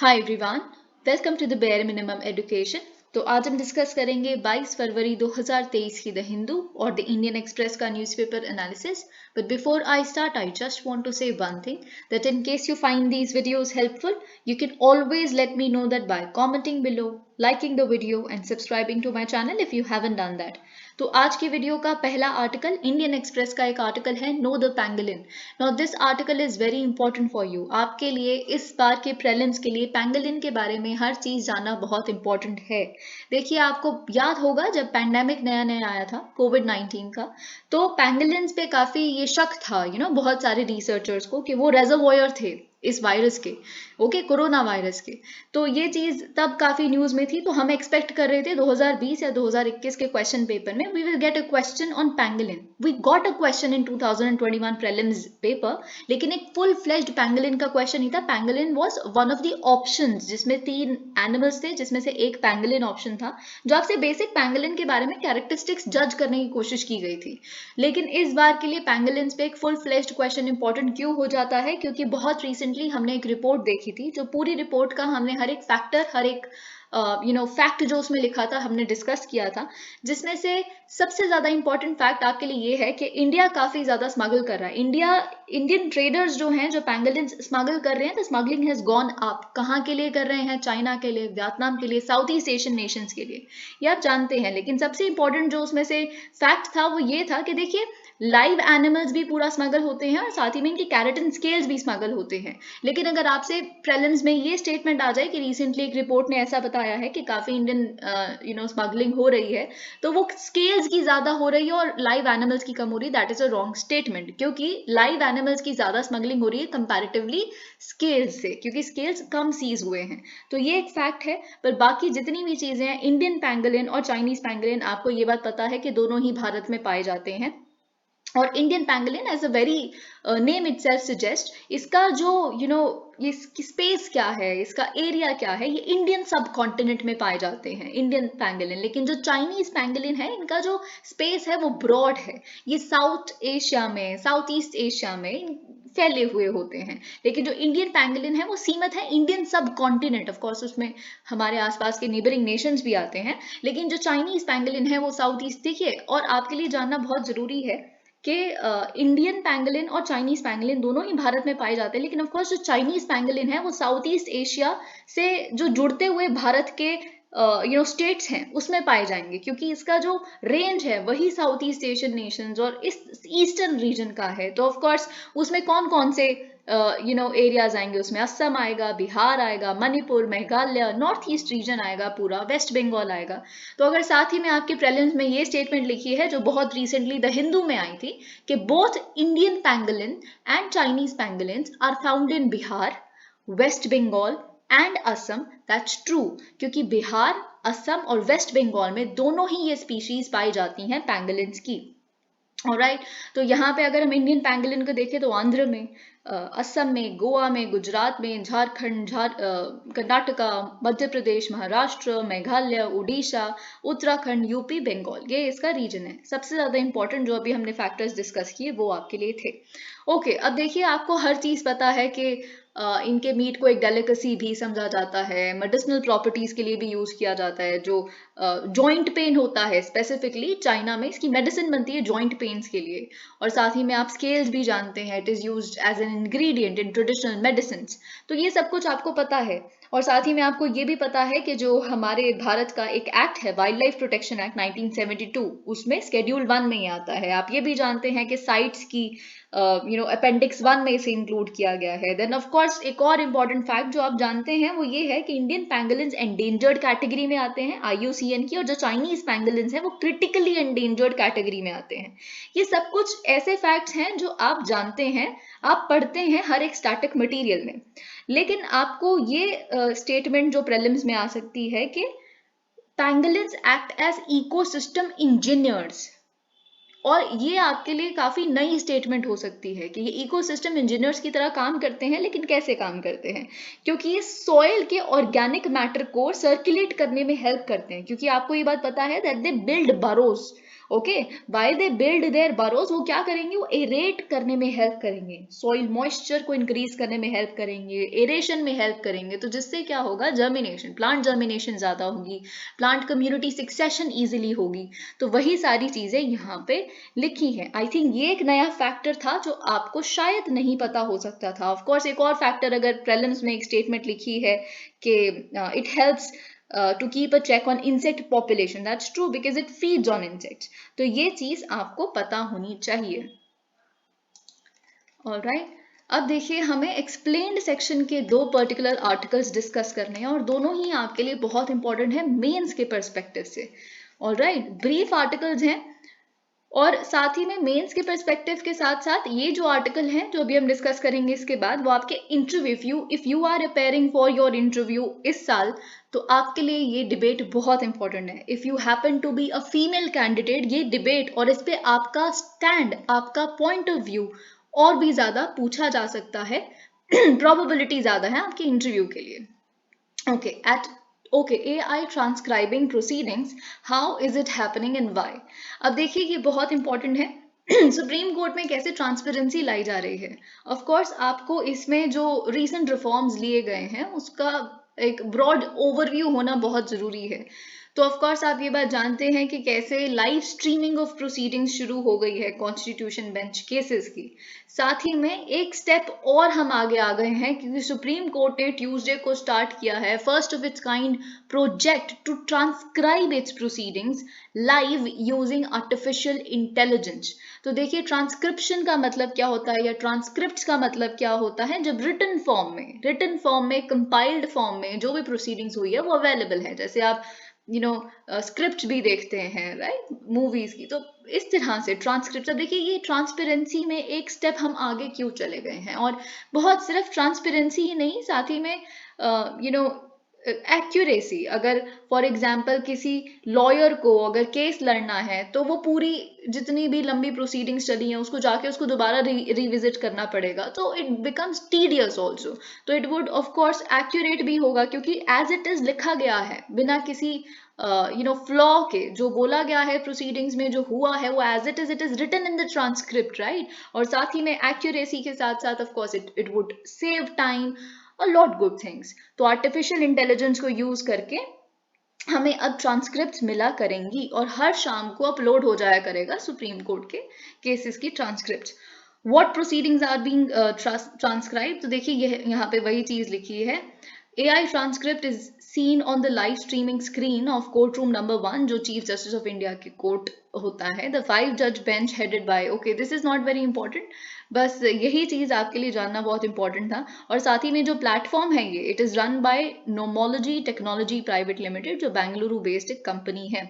Hi everyone, welcome to the bare minimum education. तो आज हम डिस्कस करेंगे 22 फरवरी 2023 की द हिंदू और द इंडियन एक्सप्रेस का newspaper analysis. But before I start, I just want to say one thing that in case you find these videos helpful, you can always let me know that by commenting below, liking the video and subscribing to my channel if you haven't done that. तो आज की video का पहला article Indian Express का एक article है, know the pangolin. Now this article is very important for you. आपके लिए इस बार के प्रेलिम्स के लिए पैंगोलिन के बारे में हर चीज जानना बहुत इंपॉर्टेंट है। देखिए, आपको याद होगा जब पैंडेमिक नया नया आया था कोविड-19 का, तो पैंगोलिन्स पे काफी ये शक था बहुत सारे रिसर्चर्स को कि वो रेजर्वोयर थे इस वायरस के, ओके, कोरोना वायरस के। तो ये चीज तब काफी न्यूज में थी। तो हम एक्सपेक्ट कर रहे थे 2020 या 2021 के क्वेश्चन पेपर में we will get a question on pangolin. We got a question in 2021 prelims paper, लेकिन एक फुल फ्लेज्ड पैंगोलिन का क्वेश्चन नहीं था। Pangolin was one of the options, जिसमें 3 एनिमल्स थे, जिसमें से एक पैंगोलिन ऑप्शन था, जो आपसे बेसिक पैंगोलिन के बारे में कैरेक्टरिस्टिक्स जज करने की कोशिश की गई थी। लेकिन इस बार के लिए पैंगोलिन्स पे एक फुल फ्लेज्ड क्वेश्चन इंपॉर्टेंट क्यों हो जाता है? क्योंकि बहुत रिसेंटली हमने एक रिपोर्ट देखी थी, जो पूरी रिपोर्ट का हमने हर एक फैक्टर, हर एक फैक्ट जो उसमें लिखा था हमने डिस्कस किया था, जिसमें से सबसे ज्यादा इंपॉर्टेंट फैक्ट आपके लिए ये है कि इंडिया काफी ज्यादा स्मगल कर रहा है। इंडियन ट्रेडर्स जो हैं, जो पैंगोलिन स्मगल कर रहे हैं, the smuggling has gone up. कहाँ के लिए कर रहे हैं? चाइना के लिए, वियतनाम के लिए, साउथ ईस्ट एशियन नेशंस के लिए, ये आप जानते हैं। लेकिन सबसे इंपॉर्टेंट जो उसमें से फैक्ट था वो ये था कि देखिए, लाइव एनिमल्स भी पूरा स्मगल होते हैं और साथ ही में इनकी कैरेटिन स्केल्स भी स्मगल होते हैं। लेकिन अगर आपसे प्रेलिम्स में ये स्टेटमेंट आ जाए कि रिसेंटली एक रिपोर्ट ने ऐसा बताया है कि काफी इंडियन स्मगलिंग हो रही है, तो वो स्केल्स की ज्यादा हो रही है और लाइव एनिमल्स की कम हो रही है, that is a wrong statement. क्योंकि लाइव एनिमल्स की ज्यादा स्मगलिंग हो रही है कंपैरेटिवली स्केल्स से, क्योंकि स्केल्स कम सीज हुए हैं। तो ये एक फैक्ट है। पर बाकी जितनी भी चीजें हैं, इंडियन पैंगोलिन और चाइनीज पैंगोलिन, आपको ये बात पता है कि दोनों ही भारत में पाए जाते हैं। और Indian pangolin as a very name itself suggest, इसका जो ये स्पेस क्या है, इसका एरिया क्या है, ये इंडियन सब कॉन्टिनेंट में पाए जाते हैं इंडियन पैंगोलिन। लेकिन जो चाइनीज पैंगोलिन है, इनका जो स्पेस है वो ब्रॉड है। ये साउथ एशिया में, साउथ ईस्ट एशिया में फैले हुए होते हैं। लेकिन जो इंडियन पैंगोलिन है वो सीमित है इंडियन सब कॉन्टिनेंट। ऑफ कोर्स उसमें हमारे आसपास के नेबरिंग नेशंस भी आते हैं। लेकिन जो चाइनीज पैंगोलिन है वो साउथ ईस्ट। देखिए, और आपके लिए जानना बहुत जरूरी है कि इंडियन पैंगोलिन और चाइनीज पैंगोलिन दोनों ही भारत में पाए जाते हैं। लेकिन ऑफ कोर्स जो चाइनीज पैंगोलिन है वो साउथ ईस्ट एशिया से जो जुड़ते हुए भारत के स्टेट्स हैं उसमें पाए जाएंगे, क्योंकि इसका जो रेंज है वही साउथ ईस्ट एशियन नेशंस और इस ईस्टर्न रीजन का है। तो ऑफ कोर्स उसमें कौन कौन से एरियाज आएंगे? उसमें असम आएगा, बिहार आएगा, Manipur, Meghalaya, north east region आएगा, पूरा वेस्ट बंगाल आएगा। तो अगर साथ ही में आपके प्रीलिम्स में ये स्टेटमेंट लिखी है, जो बहुत रिसेंटली द हिंदू में आई थी, कि both Indian pangolin and Chinese pangolins are found in Bihar, West Bengal and Assam, that's true. क्योंकि बिहार, असम और वेस्ट बंगाल में दोनों ही ये स्पीशीज पाई जाती हैं पैंगोलिन्स की। ऑलराइट, तो यहाँ पे अगर हम इंडियन पैंगोलिन को देखें तो आंध्र में, असम में, गोवा में, गुजरात में, झारखंड, कर्नाटका, मध्य प्रदेश, महाराष्ट्र, मेघालय, उड़ीसा, उत्तराखंड, यूपी, बंगाल, ये इसका रीजन है। सबसे ज्यादा इंपॉर्टेंट जो अभी हमने फैक्टर्स डिस्कस किए वो आपके लिए थे। ओके, अब देखिए, आपको हर चीज पता है कि इनके मीट को एक डेलिकेसी भी समझा जाता है, मेडिसिनल प्रॉपर्टीज के लिए भी यूज किया जाता है। जो जॉइंट पेन होता है, स्पेसिफिकली चाइना में इसकी मेडिसिन बनती है जॉइंट पेन्स के लिए। और साथ ही में आप स्केल्स भी जानते हैं, it is used as an ingredient in traditional medicine. तो ये सब कुछ आपको पता है। और साथ ही में आपको ये भी पता है कि जो हमारे भारत का एक एक्ट है, वाइल्ड लाइफ प्रोटेक्शन एक्ट 1972, उसमें शेड्यूल 1 में ही आता है। आप ये भी जानते हैं कि साइट्स की अपेंडिक्स 1 में इसे इंक्लूड किया गया है। देन ऑफ कोर्स एक और इम्पॉर्टेंट फैक्ट जो आप जानते हैं वो ये है कि इंडियन पैंगोलिन्स एंडेंजर्ड कैटेगरी में आते हैं, IUCN की, और जो चाइनीज पैंगोलिन्स हैं वो क्रिटिकली एंडेंजर्ड कैटेगरी में आते हैं। ये सब कुछ ऐसे फैक्ट्स हैं जो आप जानते हैं, आप पढ़ते हैं हर एक स्टैटिक मटेरियल में। लेकिन आपको ये स्टेटमेंट जो प्रीलिम्स में आ सकती है कि पैंगोलिन्स एक्ट एज इकोसिस्टम इंजीनियर्स, और ये आपके लिए काफी नई स्टेटमेंट हो सकती है कि ये इकोसिस्टम इंजीनियर्स की तरह काम करते हैं। लेकिन कैसे काम करते हैं? क्योंकि ये सॉइल के ऑर्गेनिक मैटर को सर्कुलेट करने में हेल्प करते हैं। क्योंकि आपको ये बात पता है that they build burrows, okay, why they build their burrows, वो क्या करेंगे, वो एरेट करने में हेल्प करेंगे, सॉइल मॉइस्चर को इंक्रीज करने में हेल्प करेंगे, एरेशन में हेल्प करेंगे, तो जिससे क्या होगा, जर्मिनेशन, प्लांट जर्मिनेशन ज्यादा होगी, प्लांट कम्युनिटी सक्सेशन इजीली होगी। तो वही सारी चीजें यहाँ पे लिखी है। आई थिंक ये एक नया फैक्टर था जो आपको शायद नहीं पता हो सकता था। ऑफ कोर्स एक और फैक्टर अगर प्रीलिम्स में एक स्टेटमेंट लिखी है कि it helps to keep a check on insect population. That's true because it feeds on insects. तो ये चीज आपको पता होनी चाहिए। Alright. अब देखिए, हमें एक्सप्लेन्ड सेक्शन के दो पर्टिकुलर आर्टिकल्स डिस्कस करने हैं और दोनों ही आपके लिए बहुत इंपॉर्टेंट है मेंस के पर्सपेक्टिव से। ऑलराइट, ब्रीफ आर्टिकल्स हैं और साथ ही में मेंस के पर्सपेक्टिव के साथ साथ ये जो आर्टिकल हैं जो अभी हम डिस्कस करेंगे इसके बाद, वो आपके interview, if you are appearing for your interview इस साल, तो आपके लिए ये डिबेट बहुत इंपॉर्टेंट है। If you happen to be a female candidate, ये डिबेट और इस पे आपका स्टैंड, आपका पॉइंट ऑफ व्यू और भी ज्यादा पूछा जा सकता है। प्रोबेबिलिटी ज्यादा है आपके इंटरव्यू के लिए। Okay, AI transcribing proceedings, how is it happening and why. अब देखिए, ये बहुत इंपॉर्टेंट है। सुप्रीम कोर्ट में कैसे ट्रांसपेरेंसी लाई जा रही है। ऑफ कोर्स आपको इसमें जो रीसेंट रिफॉर्म्स लिए गए हैं उसका एक ब्रॉड ओवरव्यू होना बहुत जरूरी है। तो ऑफ कोर्स आप ये बात जानते हैं कि कैसे लाइव स्ट्रीमिंग ऑफ प्रोसीडिंग्स शुरू हो गई है कॉन्स्टिट्यूशन बेंच केसेस की। साथ ही में एक स्टेप और हम आगे आ गए हैं क्योंकि सुप्रीम कोर्ट ने ट्यूसडे को स्टार्ट किया है first of its kind project to transcribe its proceedings live using artificial intelligence. तो देखिए, ट्रांसक्रिप्शन का मतलब क्या होता है या ट्रांसक्रिप्ट का मतलब क्या होता है, जब रिटन फॉर्म में कंपाइल्ड फॉर्म में जो भी प्रोसीडिंग्स हुई है वो अवेलेबल है। जैसे आप स्क्रिप्ट भी देखते हैं राइट, मूवीज की, तो इस तरह से ट्रांसक्रिप्ट। अब देखिए, ये ट्रांसपेरेंसी में एक स्टेप हम आगे क्यों चले गए हैं, और बहुत सिर्फ ट्रांसपेरेंसी ही नहीं, साथ ही में एक्यूरेसी। अगर फॉर एग्जांपल किसी लॉयर को अगर केस लड़ना है तो वो पूरी जितनी भी लंबी प्रोसीडिंग्स चली हैं उसको जाके उसको दोबारा रिविजिट करना पड़ेगा, तो इट बिकम्स टीडियस ऑल्सो। तो it would of course accurate भी होगा क्योंकि एज इट इज लिखा गया है, बिना किसी फ्लॉ के जो बोला गया है प्रोसीडिंग्स में, जो हुआ है वो as it is written in the transcript, right. और साथ ही में एक्यूरेसी के साथ साथ of course it would save time, a lot good things। तो आर्टिफिशियल इंटेलिजेंस को यूज करके हमें अब ट्रांसक्रिप्ट मिला करेंगी और हर शाम को अपलोड हो जाया करेगा सुप्रीम कोर्ट के केसेस की transcript. What proceedings are being transcribe, तो देखिए ये यहाँ पे वही चीज लिखी है। AI transcript is seen on the live streaming screen of courtroom number 1, जो चीफ जस्टिस ऑफ इंडिया की कोर्ट होता है। The 5 judge bench headed by, okay, this is not very important, बस यही चीज आपके लिए जानना बहुत इंपॉर्टेंट था। और साथ ही में जो प्लेटफॉर्म है ये, it is run by Nomology technology private limited, जो बेंगलुरु बेस्ड एक कंपनी है।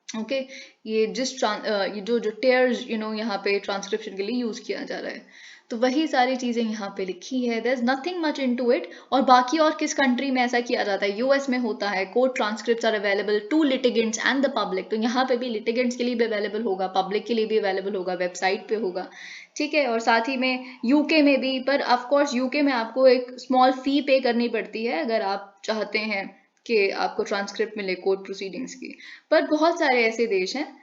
ओके, ये ये जो टेयर्स यहाँ पे ट्रांसक्रिप्शन के लिए यूज किया जा रहा है, तो वही सारी चीजें यहाँ पे लिखी है। There is nothing much into it. और बाकी और किस कंट्री में ऐसा किया जाता है, यूएस में होता है, court transcripts are available to litigants and the public. तो यहाँ पे भी लिटिगेंट्स के लिए भी अवेलेबल होगा, पब्लिक के लिए भी अवेलेबल होगा, वेबसाइट पे होगा, ठीक है। और साथ ही में यूके में भी, पर ऑफ कोर्स यूके में आपको एक स्मॉल फी पे करनी पड़ती है अगर आप चाहते हैं कि आपको ट्रांसक्रिप्ट मिले कोर्ट प्रोसीडिंग्स की। पर बहुत सारे ऐसे देश हैं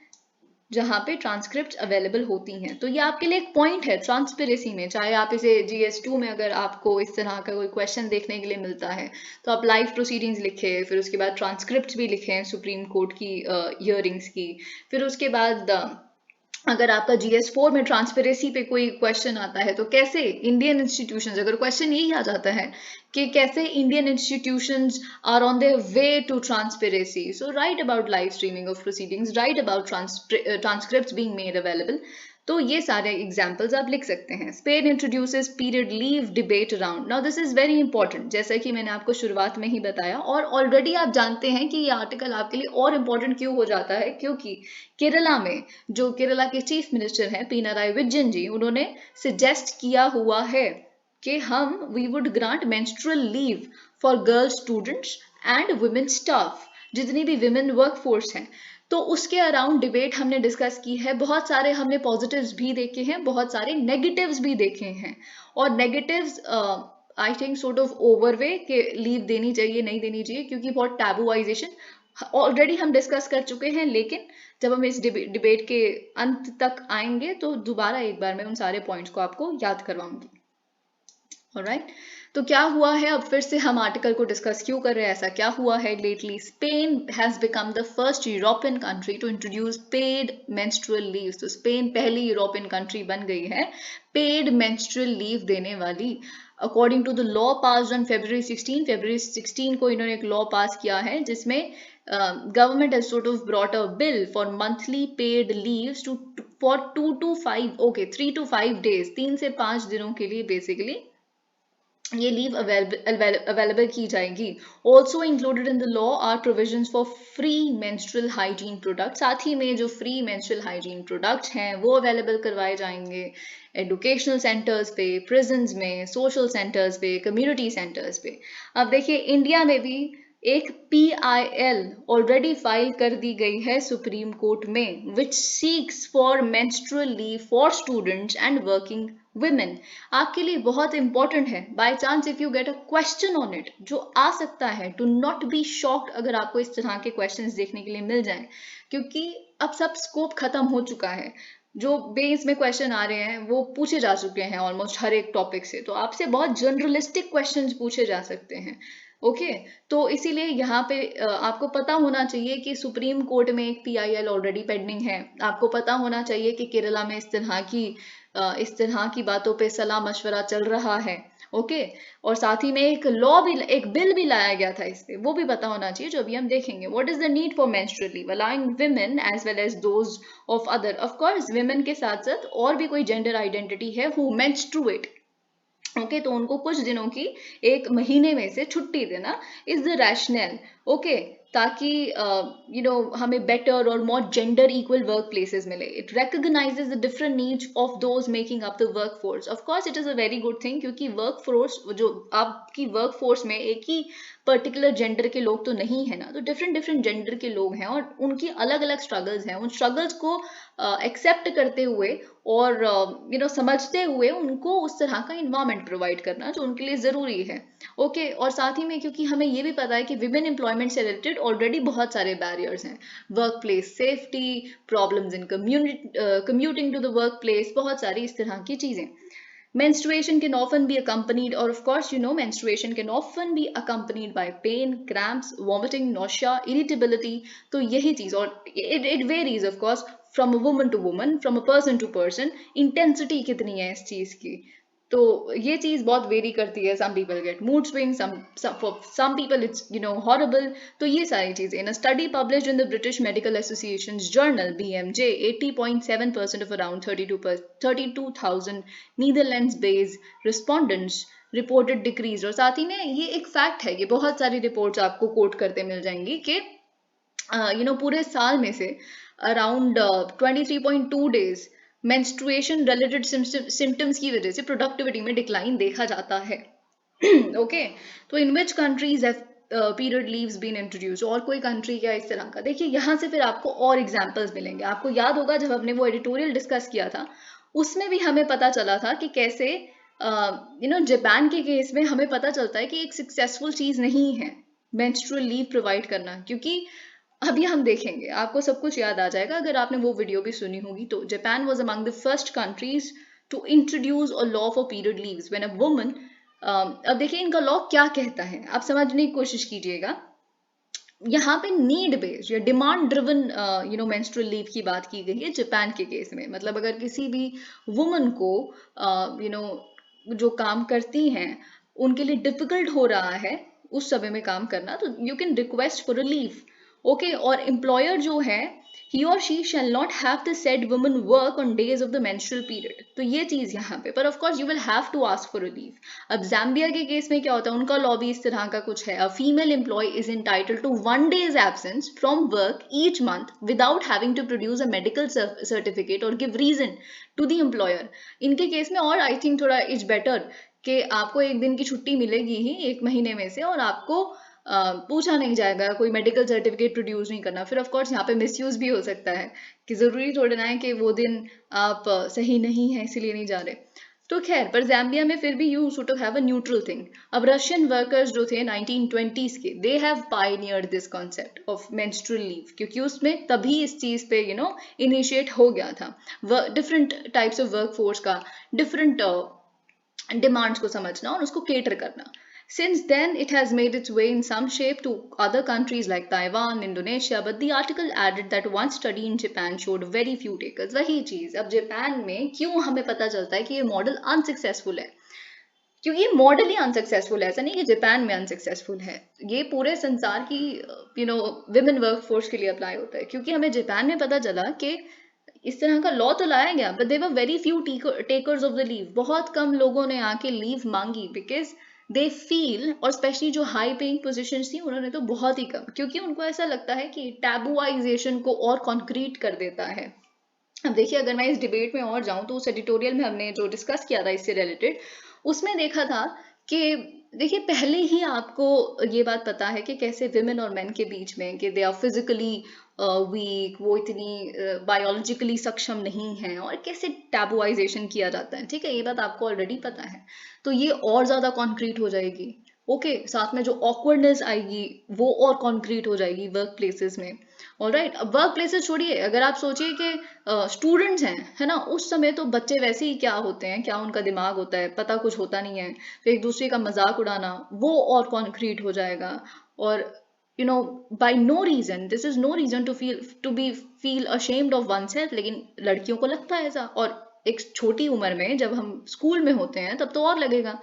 जहाँ पे ट्रांसक्रिप्ट अवेलेबल होती हैं। तो ये आपके लिए एक पॉइंट है ट्रांसपेरेंसी में। चाहे आप इसे GS2 में अगर आपको इस तरह का कोई क्वेश्चन देखने के लिए मिलता है तो आप लाइव प्रोसीडिंग्स लिखें, फिर उसके बाद ट्रांसक्रिप्ट भी लिखें सुप्रीम कोर्ट की हियरिंग्स की, फिर उसके बाद अगर आपका GS4 में ट्रांसपेरेंसी पे कोई क्वेश्चन आता है तो कैसे इंडियन इंस्टीट्यूशंस, अगर क्वेश्चन यही आ जाता है कि कैसे Indian institutions are on their way to transparency, so right about live streaming of proceedings, right about transcripts being made available. तो ये सारे एग्जाम्पल्स आप लिख सकते हैं। Spain introduces period leave debate round. Now this is very important, जैसा कि मैंने आपको शुरुआत में ही बताया, और ऑलरेडी आप जानते हैं कि ये आर्टिकल आपके लिए और इंपॉर्टेंट क्यों हो जाता है, क्योंकि केरला में जो केरला के चीफ मिनिस्टर हैं पिनाराई विजयन जी, उन्होंने सजेस्ट किया हुआ है कि हम we would grant menstrual leave for girl students and women staff, जितनी भी विमेन वर्कफोर्स हैं। तो उसके अराउंड डिबेट हमने डिस्कस की है। बहुत सारे हमने पॉजिटिव्स भी देखे हैं, बहुत सारे नेगेटिव्स भी देखे हैं। और negatives I think sort of overweigh के लीव देनी चाहिए नहीं देनी चाहिए, क्योंकि बहुत टैबुआइजेशन ऑलरेडी हम डिस्कस कर चुके हैं, लेकिन जब हम इस डिबेट के अंत तक आएंगे तो दोबारा एक बार मैं उन सारे पॉइंट्स को आपको याद करवाऊंगी। ऑलराइट, तो क्या हुआ है, अब फिर से हम आर्टिकल को डिस्कस क्यों कर रहे हैं, ऐसा क्या हुआ है lately. Spain has become the first European country to introduce paid menstrual leave. तो स्पेन पहली यूरोपियन कंट्री बन गई है पेड मेंस्ट्रुअल लीव देने वाली। According to the law pass on February 16 को इन्होंने एक लॉ पास किया है जिसमें government has sort of brought a bill for monthly paid leaves to for 3 to 5 days, 3 से 5 दिनों के लिए बेसिकली ये लीव अवेलेबल की जाएगी। Also included in the law are provisions for free menstrual hygiene product. साथ ही में जो फ्री मेंस्ट्रुअल हाइजीन प्रोडक्ट हैं वो अवेलेबल करवाए जाएंगे एजुकेशनल सेंटर्स पे, प्रिजन्स में, सोशल सेंटर्स पे, कम्युनिटी सेंटर्स पे। अब देखिए इंडिया में भी एक PIL ऑलरेडी फाइल कर दी गई है सुप्रीम कोर्ट में, which seeks for menstrual leave for students and working women. आपके लिए बहुत इंपॉर्टेंट है, by chance if you get a question on it, जो आ सकता है, डू नॉट बी शॉक्ड अगर आपको इस तरह के क्वेश्चंस देखने के लिए मिल जाएं, क्योंकि अब सब स्कोप खत्म हो चुका है। जो बेस में क्वेश्चन आ रहे हैं वो पूछे जा चुके हैं ऑलमोस्ट हर एक टॉपिक से, तो आपसे बहुत जनरलिस्टिक क्वेश्चंस पूछे जा सकते हैं। ओके, तो इसीलिए यहाँ पे आपको पता होना चाहिए कि सुप्रीम कोर्ट में एक PIL ऑलरेडी पेंडिंग है। आपको पता होना चाहिए कि केरला में इस तरह की बातों पे सलाह मशवरा चल रहा है। ओके, और साथ ही में एक बिल भी लाया गया था इस पे, वो भी पता होना चाहिए, जो अभी हम देखेंगे। What is the need for menstrual leave allowing women as well as those of other. Of course women के साथ साथ और भी कोई जेंडर आइडेंटिटी है हु मेंस्ट्रुएट, ओके, तो उनको कुछ दिनों की, एक महीने में से छुट्टी देना इज द रैशनल। ओके, ताकि हमें बेटर और मोर जेंडर इक्वल वर्क प्लेसेस मिले। It recognises the different needs of those making up the work force. Of course it is a very good thing, क्योंकि वर्क फोर्स, जो आपकी work force में एक ही particular gender के लोग तो नहीं है ना, तो डिफरेंट डिफरेंट जेंडर के लोग हैं और उनकी अलग अलग स्ट्रगल्स हैं। उन स्ट्रगल्स को एक्सेप्ट करते हुए और समझते हुए उनको उस तरह का इन्वायरमेंट प्रोवाइड करना जो उनके लिए ज़रूरी है। ओके, और साथ ही में क्योंकि हमें ये भी पता है कि विमेन एम्प्लॉयमेंट से रिलेटेड ऑलरेडी बहुत सारे बैरियर्स हैं, work place safety, problems in commuting to the work place, बहुत सारी इस तरह की चीज़ें। Menstruation can often be accompanied, or of course, menstruation can often be accompanied by pain, cramps, vomiting, nausea, irritability. तो यही चीज, और it varies of course from a woman to woman, from a person to person, intensity कितनी है इस चीज की, तो ये चीज बहुत वेरी करती है। Some people get mood swing, for some people it's horrible. तो ये सारी चीजें, in a study published in the British Medical Association Journal BMJ, 80.7% of around 32,000 Netherlands based respondents reported decrease. और साथ ही में ये एक फैक्ट है, ये बहुत सारी रिपोर्ट्स आपको कोट करते मिल जाएंगी कि पूरे साल में से around 23.2 days menstruation related symptoms की वजह से प्रोडक्टिविटी में डिक्लाइन देखा जाता है। ओके, तो in which countries have period leaves been introduce, और कोई कंट्री क्या इस तरह का। देखिए यहाँ से फिर आपको और एग्जांपल्स मिलेंगे। आपको याद होगा जब हमने वो एडिटोरियल डिस्कस किया था, उसमें भी हमें पता चला था कि कैसे जापान के केस में हमें पता चलता है कि एक सक्सेसफुल चीज नहीं है मेंस्ट्रुअल लीव प्रोवाइड करना, क्योंकि अभी हम देखेंगे, आपको सब कुछ याद आ जाएगा अगर आपने वो वीडियो भी सुनी होगी। तो Japan was among the first countries to introduce a law for period leaves when a woman. अब देखिए इनका लॉ क्या कहता है, आप समझने की कोशिश कीजिएगा। यहाँ पे नीड बेस्ड या डिमांड ड्रिवन मेंस्ट्रुअल लीव की बात की गई है जापान के केस में। मतलब अगर किसी भी वुमन को जो काम करती हैं उनके लिए डिफिकल्ट हो रहा है उस समय में काम करना, तो you can request for a leave. Okay, और एम्प्लॉयर जो है, he or she shall not have the said woman work on days of the menstrual period। तो ये चीज यहाँ पे, पर of course you will have to ask for a leave। अब जाम्बिया के केस में क्या होता है, उनका लॉ भी इस तरह का कुछ है। A female employee is entitled to 1 day's absence from work each month without having to produce a medical certificate or give reason to the employer। इनके केस में और I think थोड़ा it's better कि आपको एक दिन की छुट्टी मिलेगी ही एक महीने में से, और आपको पूछा नहीं जाएगा, कोई मेडिकल सर्टिफिकेट प्रोड्यूस नहीं करना। फिर ऑफ कोर्स यहाँ पे मिसयूज भी हो सकता है कि जरूरी थोड़ा ना है कि वो दिन आप सही नहीं है इसीलिए नहीं जा रहे। तो खैर, पर ज़ाम्बिया में फिर भी you sort of have a neutral thing. अब रशियन वर्कर्स जो थे 1920s के, they have pioneered this concept of menstrual leave, क्योंकि उसमें तभी इस चीज़ पे इनिशिएट हो गया था. Different types of work force का डिफरेंट डिमांड्स को समझना और उसको केटर करना. Since then, it has made its way in some shape to other countries like Taiwan, Indonesia, but the article added that one study in Japan showed very few takers. वही चीज, अब Japan में क्यों हमें पता चलता है कि ये मॉडल अनसक्सेसफुल है? क्योंकि ये मॉडल ही अनसक्सेसफुल है, ऐसा नहीं कि जापान में अनसक्सेसफुल है. ये पूरे संसार की विमेन वर्क फोर्स के लिए अप्लाई होता है, क्योंकि हमें जापान में पता चला कि इस तरह का लॉ तो लाया गया, but there were very few takers of the leave. बहुत कम लोगों ने आके लीव मांगी, बिकॉज दे फील, और स्पेशली जो हाई पेइंग पोजीशंस थी उन्होंने तो बहुत ही कम, क्योंकि उनको ऐसा लगता है कि टैबुआइजेशन को और कॉन्क्रीट कर देता है. अब देखिए, अगर मैं इस डिबेट में और जाऊं तो उस एडिटोरियल में हमने जो डिस्कस किया था इससे रिलेटेड, उसमें देखा था कि देखिए, पहले ही आपको ये बात पता है कि कैसे विमेन और मेन के बीच में कि दे आर फिजिकली वीक, वो इतनी बायोलॉजिकली सक्षम नहीं है, और कैसे टैबुआइजेशन किया जाता है. ठीक है, ये बात आपको ऑलरेडी पता है. तो ये और ज्यादा कॉन्क्रीट हो जाएगी. ओके, साथ में जो ऑकवर्डनेस आएगी वो और कॉन्क्रीट हो जाएगी वर्क प्लेसेस में. ऑलराइट, अब वर्क प्लेसेस छोड़िए, अगर आप सोचिए कि स्टूडेंट्स हैं, है ना, उस समय तो बच्चे वैसे ही क्या होते हैं, क्या उनका दिमाग होता है, पता कुछ होता नहीं है, फिर एक दूसरे का मजाक उड़ाना, वो और कॉन्क्रीट हो जाएगा. और by no reason, this is no reason to be feel ashamed of oneself, लेकिन लड़कियों को लगता है ऐसा. और एक छोटी उम्र में जब हम स्कूल में होते हैं तब तो और लगेगा.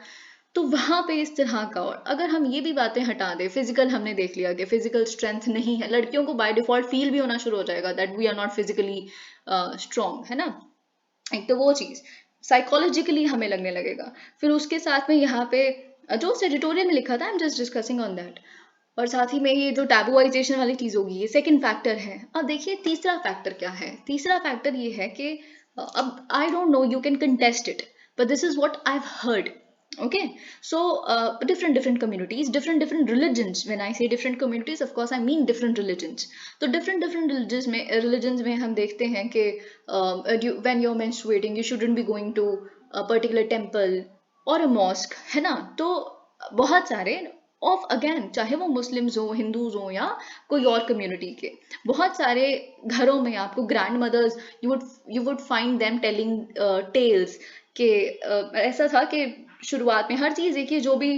तो वहां पे इस तरह का, और अगर हम ये भी बातें हटा दें, फिजिकल हमने देख लिया कि फिजिकल स्ट्रेंथ नहीं है, लड़कियों को बाय डिफॉल्ट फील भी होना शुरू हो जाएगा that we are not physically strong, है ना. एक तो वो चीज साइकोलॉजिकली हमें लगने लगेगा. फिर उसके साथ में यहाँ पे जो उस एडिटोरियल में लिखा था, I am just discussing on that. और साथ ही में ये जो टैबुआइजेशन वाली चीज होगी, ये सेकंड फैक्टर है. अब देखिए तीसरा फैक्टर क्या है. तीसरा फैक्टर ये है कि अब I don't know, you can contest it, but this is what I've heard. Okay, so different communities, different religions. When I say different communities, of course I mean different religions. तो different religions में हम देखते हैं कि when you're menstruating you shouldn't be going to a particular temple or a mosque, है ना. तो बहुत सारे ऑफ, अगेन, चाहे वो मुस्लिम्स हो, हिंदूज हो, या कोई और कम्युनिटी के, बहुत सारे घरों में आपको grandmothers, you would find them telling tales कि ऐसा था कि शुरुआत में हर चीज देखिए, जो भी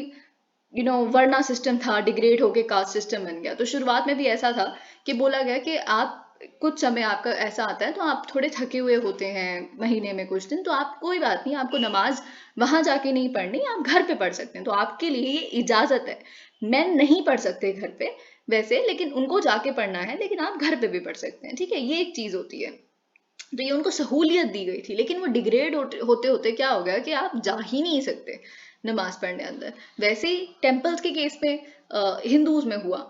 वर्ना सिस्टम था डिग्रेड होके कास्ट सिस्टम बन गया. तो शुरुआत में भी ऐसा था कि बोला गया कि आप कुछ समय आपका ऐसा आता है तो आप थोड़े थके हुए होते हैं महीने में कुछ दिन, तो आप कोई बात नहीं, आपको नमाज वहां जाके नहीं पढ़नी, आप घर पे पढ़ सकते हैं. तो आपके लिए ये इजाजत है. मेन नहीं पढ़ सकते घर पे वैसे, लेकिन उनको जाके पढ़ना है, लेकिन आप घर पे भी पढ़ सकते हैं. ठीक है, ये एक चीज होती है. तो ये उनको सहूलियत दी गई थी, लेकिन वो डिग्रेड होते होते क्या हो गया कि आप जा ही नहीं सकते नमाज पढ़ने अंदर. वैसे ही टेम्पल्स के केस पे हिंदूज में हुआ.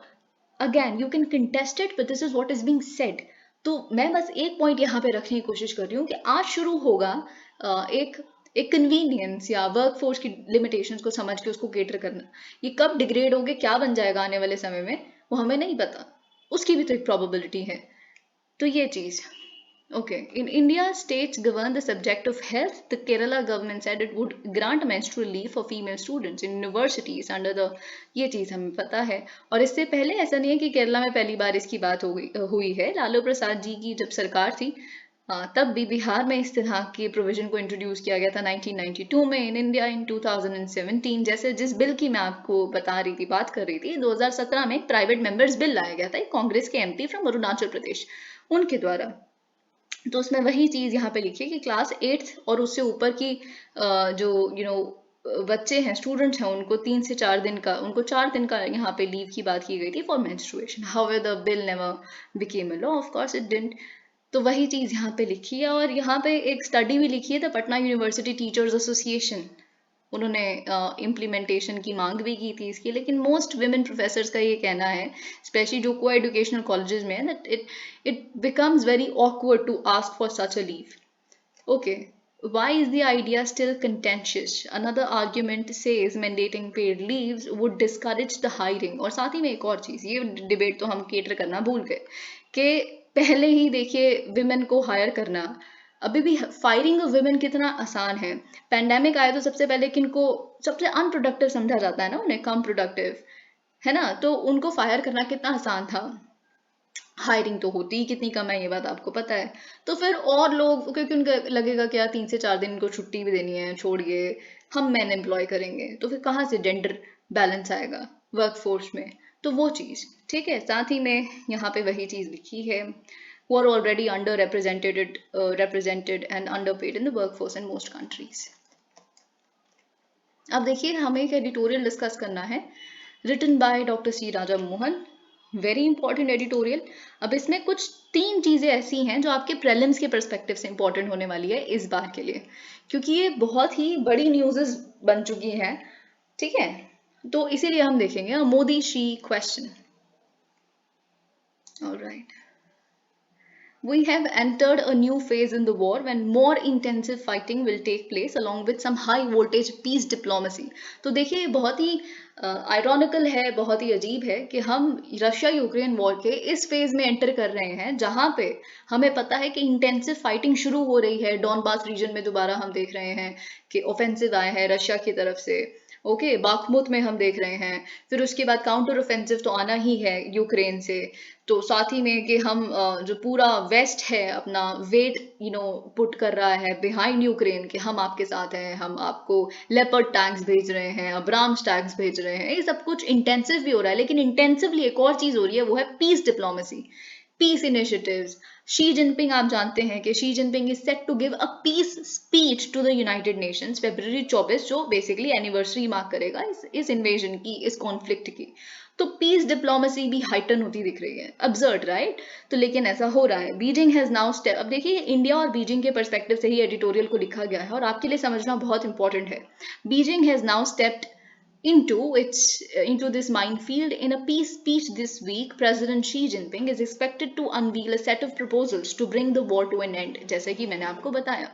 Again you can contest it, but this is what is being said. तो मैं बस एक पॉइंट यहाँ पे रखने की कोशिश कर रही हूँ कि आज शुरू होगा एक कन्वीनियंस या वर्क फोर्स की लिमिटेशंस को समझ के उसको केटर करना. ये कब डिग्रेड होगे, क्या बन जाएगा आने वाले समय में, वो हमें नहीं पता. उसकी भी तो एक प्रोबेबिलिटी है. तो ये चीज. Okay, in India, states govern the subject of health. The Kerala government said it would grant menstrual leave for female students in universities under the, ये चीज़ हमें पता है. और इससे पहले ऐसा नहीं है कि केरला में पहली बार इसकी बात हुई है. लालू प्रसाद जी की जब सरकार थी, तब भी बिहार में इस तरह के प्रोविजन को इंट्रोड्यूस किया गया था 1992 में. इन इंडिया इन 2017, जैसे जिस बिल की मैं आपको बता रही थी, बात कर रही थी, 2017 में प्राइवेट मेंबर्स बिल लाया गया था, एक कांग्रेस के एमपी फ्रॉम अरुणाचल प्रदेश, उनके द्वारा. तो उसमें वही चीज यहाँ पे लिखी है कि क्लास 8th और उससे ऊपर की जो बच्चे हैं, स्टूडेंट्स हैं, उनको 3 से 4 दिन का, उनको 4 दिन का यहाँ पे लीव की बात की गई थी for menstruation. However the bill never became a law, of course it didn't. तो वही चीज यहाँ पे लिखी है. और यहाँ पे एक स्टडी भी लिखी है the Patna university teachers association. उन्होंने इम्प्लीमेंटेशन की मांग भी की थी इसकी, लेकिन मोस्ट विमेन प्रोफेसर्स का ये कहना है, स्पेशली जो को एजुकेशनल कॉलेजेस में है, that it becomes very awkward to ask for such a leave. Okay, why is the idea still contentious? Another argument says mandating paid leaves would discourage the hiring. और साथ ही में एक और चीज, ये डिबेट तो हम केटर करना भूल गए कि पहले ही देखिए विमेन को हायर करना अभी भी फायरिंग ऑफ वुमेन कितना आसान है। पैंडेमिक आया तो सबसे पहले किनको सबसे अनप्रोडक्टिव समझा जाता है ना, उन्हें कम प्रोडक्टिव, है ना, तो उनको फायर करना कितना आसान था। हायरिंग तो होती ही कितनी कम है, ये बात आपको पता है। तो फिर और लोग, क्योंकि उनको लगेगा कि यार 3 से 4 दिन इनको छुट्टी भी देनी है, छोड़िए हम मैन एम्प्लॉय करेंगे, तो फिर कहाँ से जेंडर बैलेंस आएगा वर्क फोर्स में। तो वो चीज़ ठीक है। साथ ही में यहाँ पे वही चीज़ लिखी है, who are already represented and underpaid in the workforce in most countries. अब देखिए हमें एक एडिटोरियल डिस्कस करना है, written by doctor C Raja Mohan, very important editorial. अब इसमें कुछ 3 चीजें ऐसी हैं जो आपके प्रेलिम्स के परस्पेक्टिव से इंपॉर्टेंट होने वाली है इस बार के लिए, क्योंकि ये बहुत ही बड़ी न्यूज़ बन चुकी हैं, ठीक है। तो इसीलिए हम देखेंगे Modi she question. Alright, we have entered a new phase in the war when more intensive fighting will take place along with some high voltage peace diplomacy. तो देखिए बहुत ही आयरॉनिकल है, बहुत ही अजीब है कि हम रशिया यूक्रेन वॉर के इस फेज में एंटर कर रहे हैं जहां पे हमें पता है कि इंटेंसिव फाइटिंग शुरू हो रही है। डॉनबास रीजन में दोबारा हम देख रहे हैं कि ऑफेंसिव आए हैं रशिया की तरफ से, ओके बाखमुत में हम देख रहे हैं, फिर उसके बाद काउंटर ऑफेंसिव तो आना ही है यूक्रेन से। तो साथ ही में कि हम जो पूरा वेस्ट है अपना वेट पुट कर रहा है बिहाइंड यूक्रेन कि हम आपके साथ हैं, हम आपको लेपर्ड टैंक्स भेज रहे हैं, अब्राम्स टैंक्स भेज रहे हैं, ये सब कुछ इंटेंसिव भी हो रहा है। लेकिन इंटेंसिवली एक और चीज हो रही है, वो है peace diplomacy, peace initiatives. Xi Jinping, आप जानते हैं कि Xi Jinping is set to give a peace speech to the United Nations February 24, जो बेसिकली एनिवर्सरी मार्क करेगा इस इन्वेजन की, इस कॉन्फ्लिक्ट की। तो पीस डिप्लोमेसी भी हाइटन होती दिख रही है, अब्सर्ड राइट। तो लेकिन ऐसा हो रहा है, बीजिंग हैज नाउ स्टेप। अब देखिए इंडिया और बीजिंग के परस्पेक्टिव से ही एडिटोरियल को लिखा गया है और आपके लिए समझना बहुत इंपॉर्टेंट है। Beijing has now stepped into this minefield. In a peace speech this week, President Xi Jinping is expected to unveil a set of proposals to bring the war to an end, जैसे कि मैंने आपको बताया।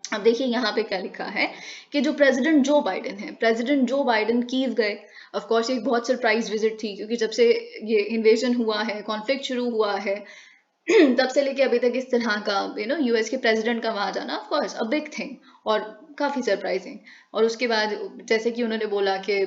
अब देखिए यहाँ पे क्या लिखा है कि जो प्रेसिडेंट जो बाइडेन है, प्रेसिडेंट जो बाइडेन कीव गए। ऑफ कोर्स एक बहुत सरप्राइज विजिट थी, क्योंकि जब से ये इन्वेजन हुआ है, कॉन्फ्लिक्ट शुरू हुआ है तब से लेके अभी तक इस तरह का यूएस के प्रेसिडेंट का वहां जाना of course a big thing और काफी सरप्राइजिंग। और उसके बाद जैसे कि उन्होंने बोला कि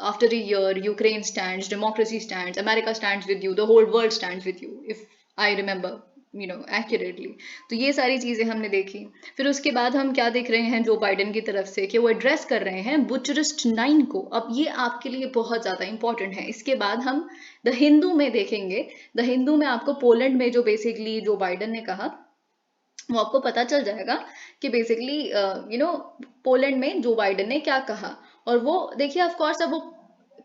after a year Ukraine stands, democracy stands, America stands with you, the whole world stands with you, if I remember accurately. तो ये सारी चीजें हमने देखी। फिर उसके बाद हम क्या देख रहे हैं जो बाइडेन की तरफ से कि वो एड्रेस कर रहे हैं बुचरिस्ट 9 को। अब ये आपके लिए बहुत ज्यादा इंपॉर्टेंट है। इसके बाद हम द हिंदू में देखेंगे। द हिंदू में आपको पोलैंड में जो बेसिकली जो बाइडेन ने कहा वो आपको पता चल जाएगा कि बेसिकली पोलैंड में जो बाइडेन ने क्या कहा। और वो देखिए ऑफ कोर्स अब वो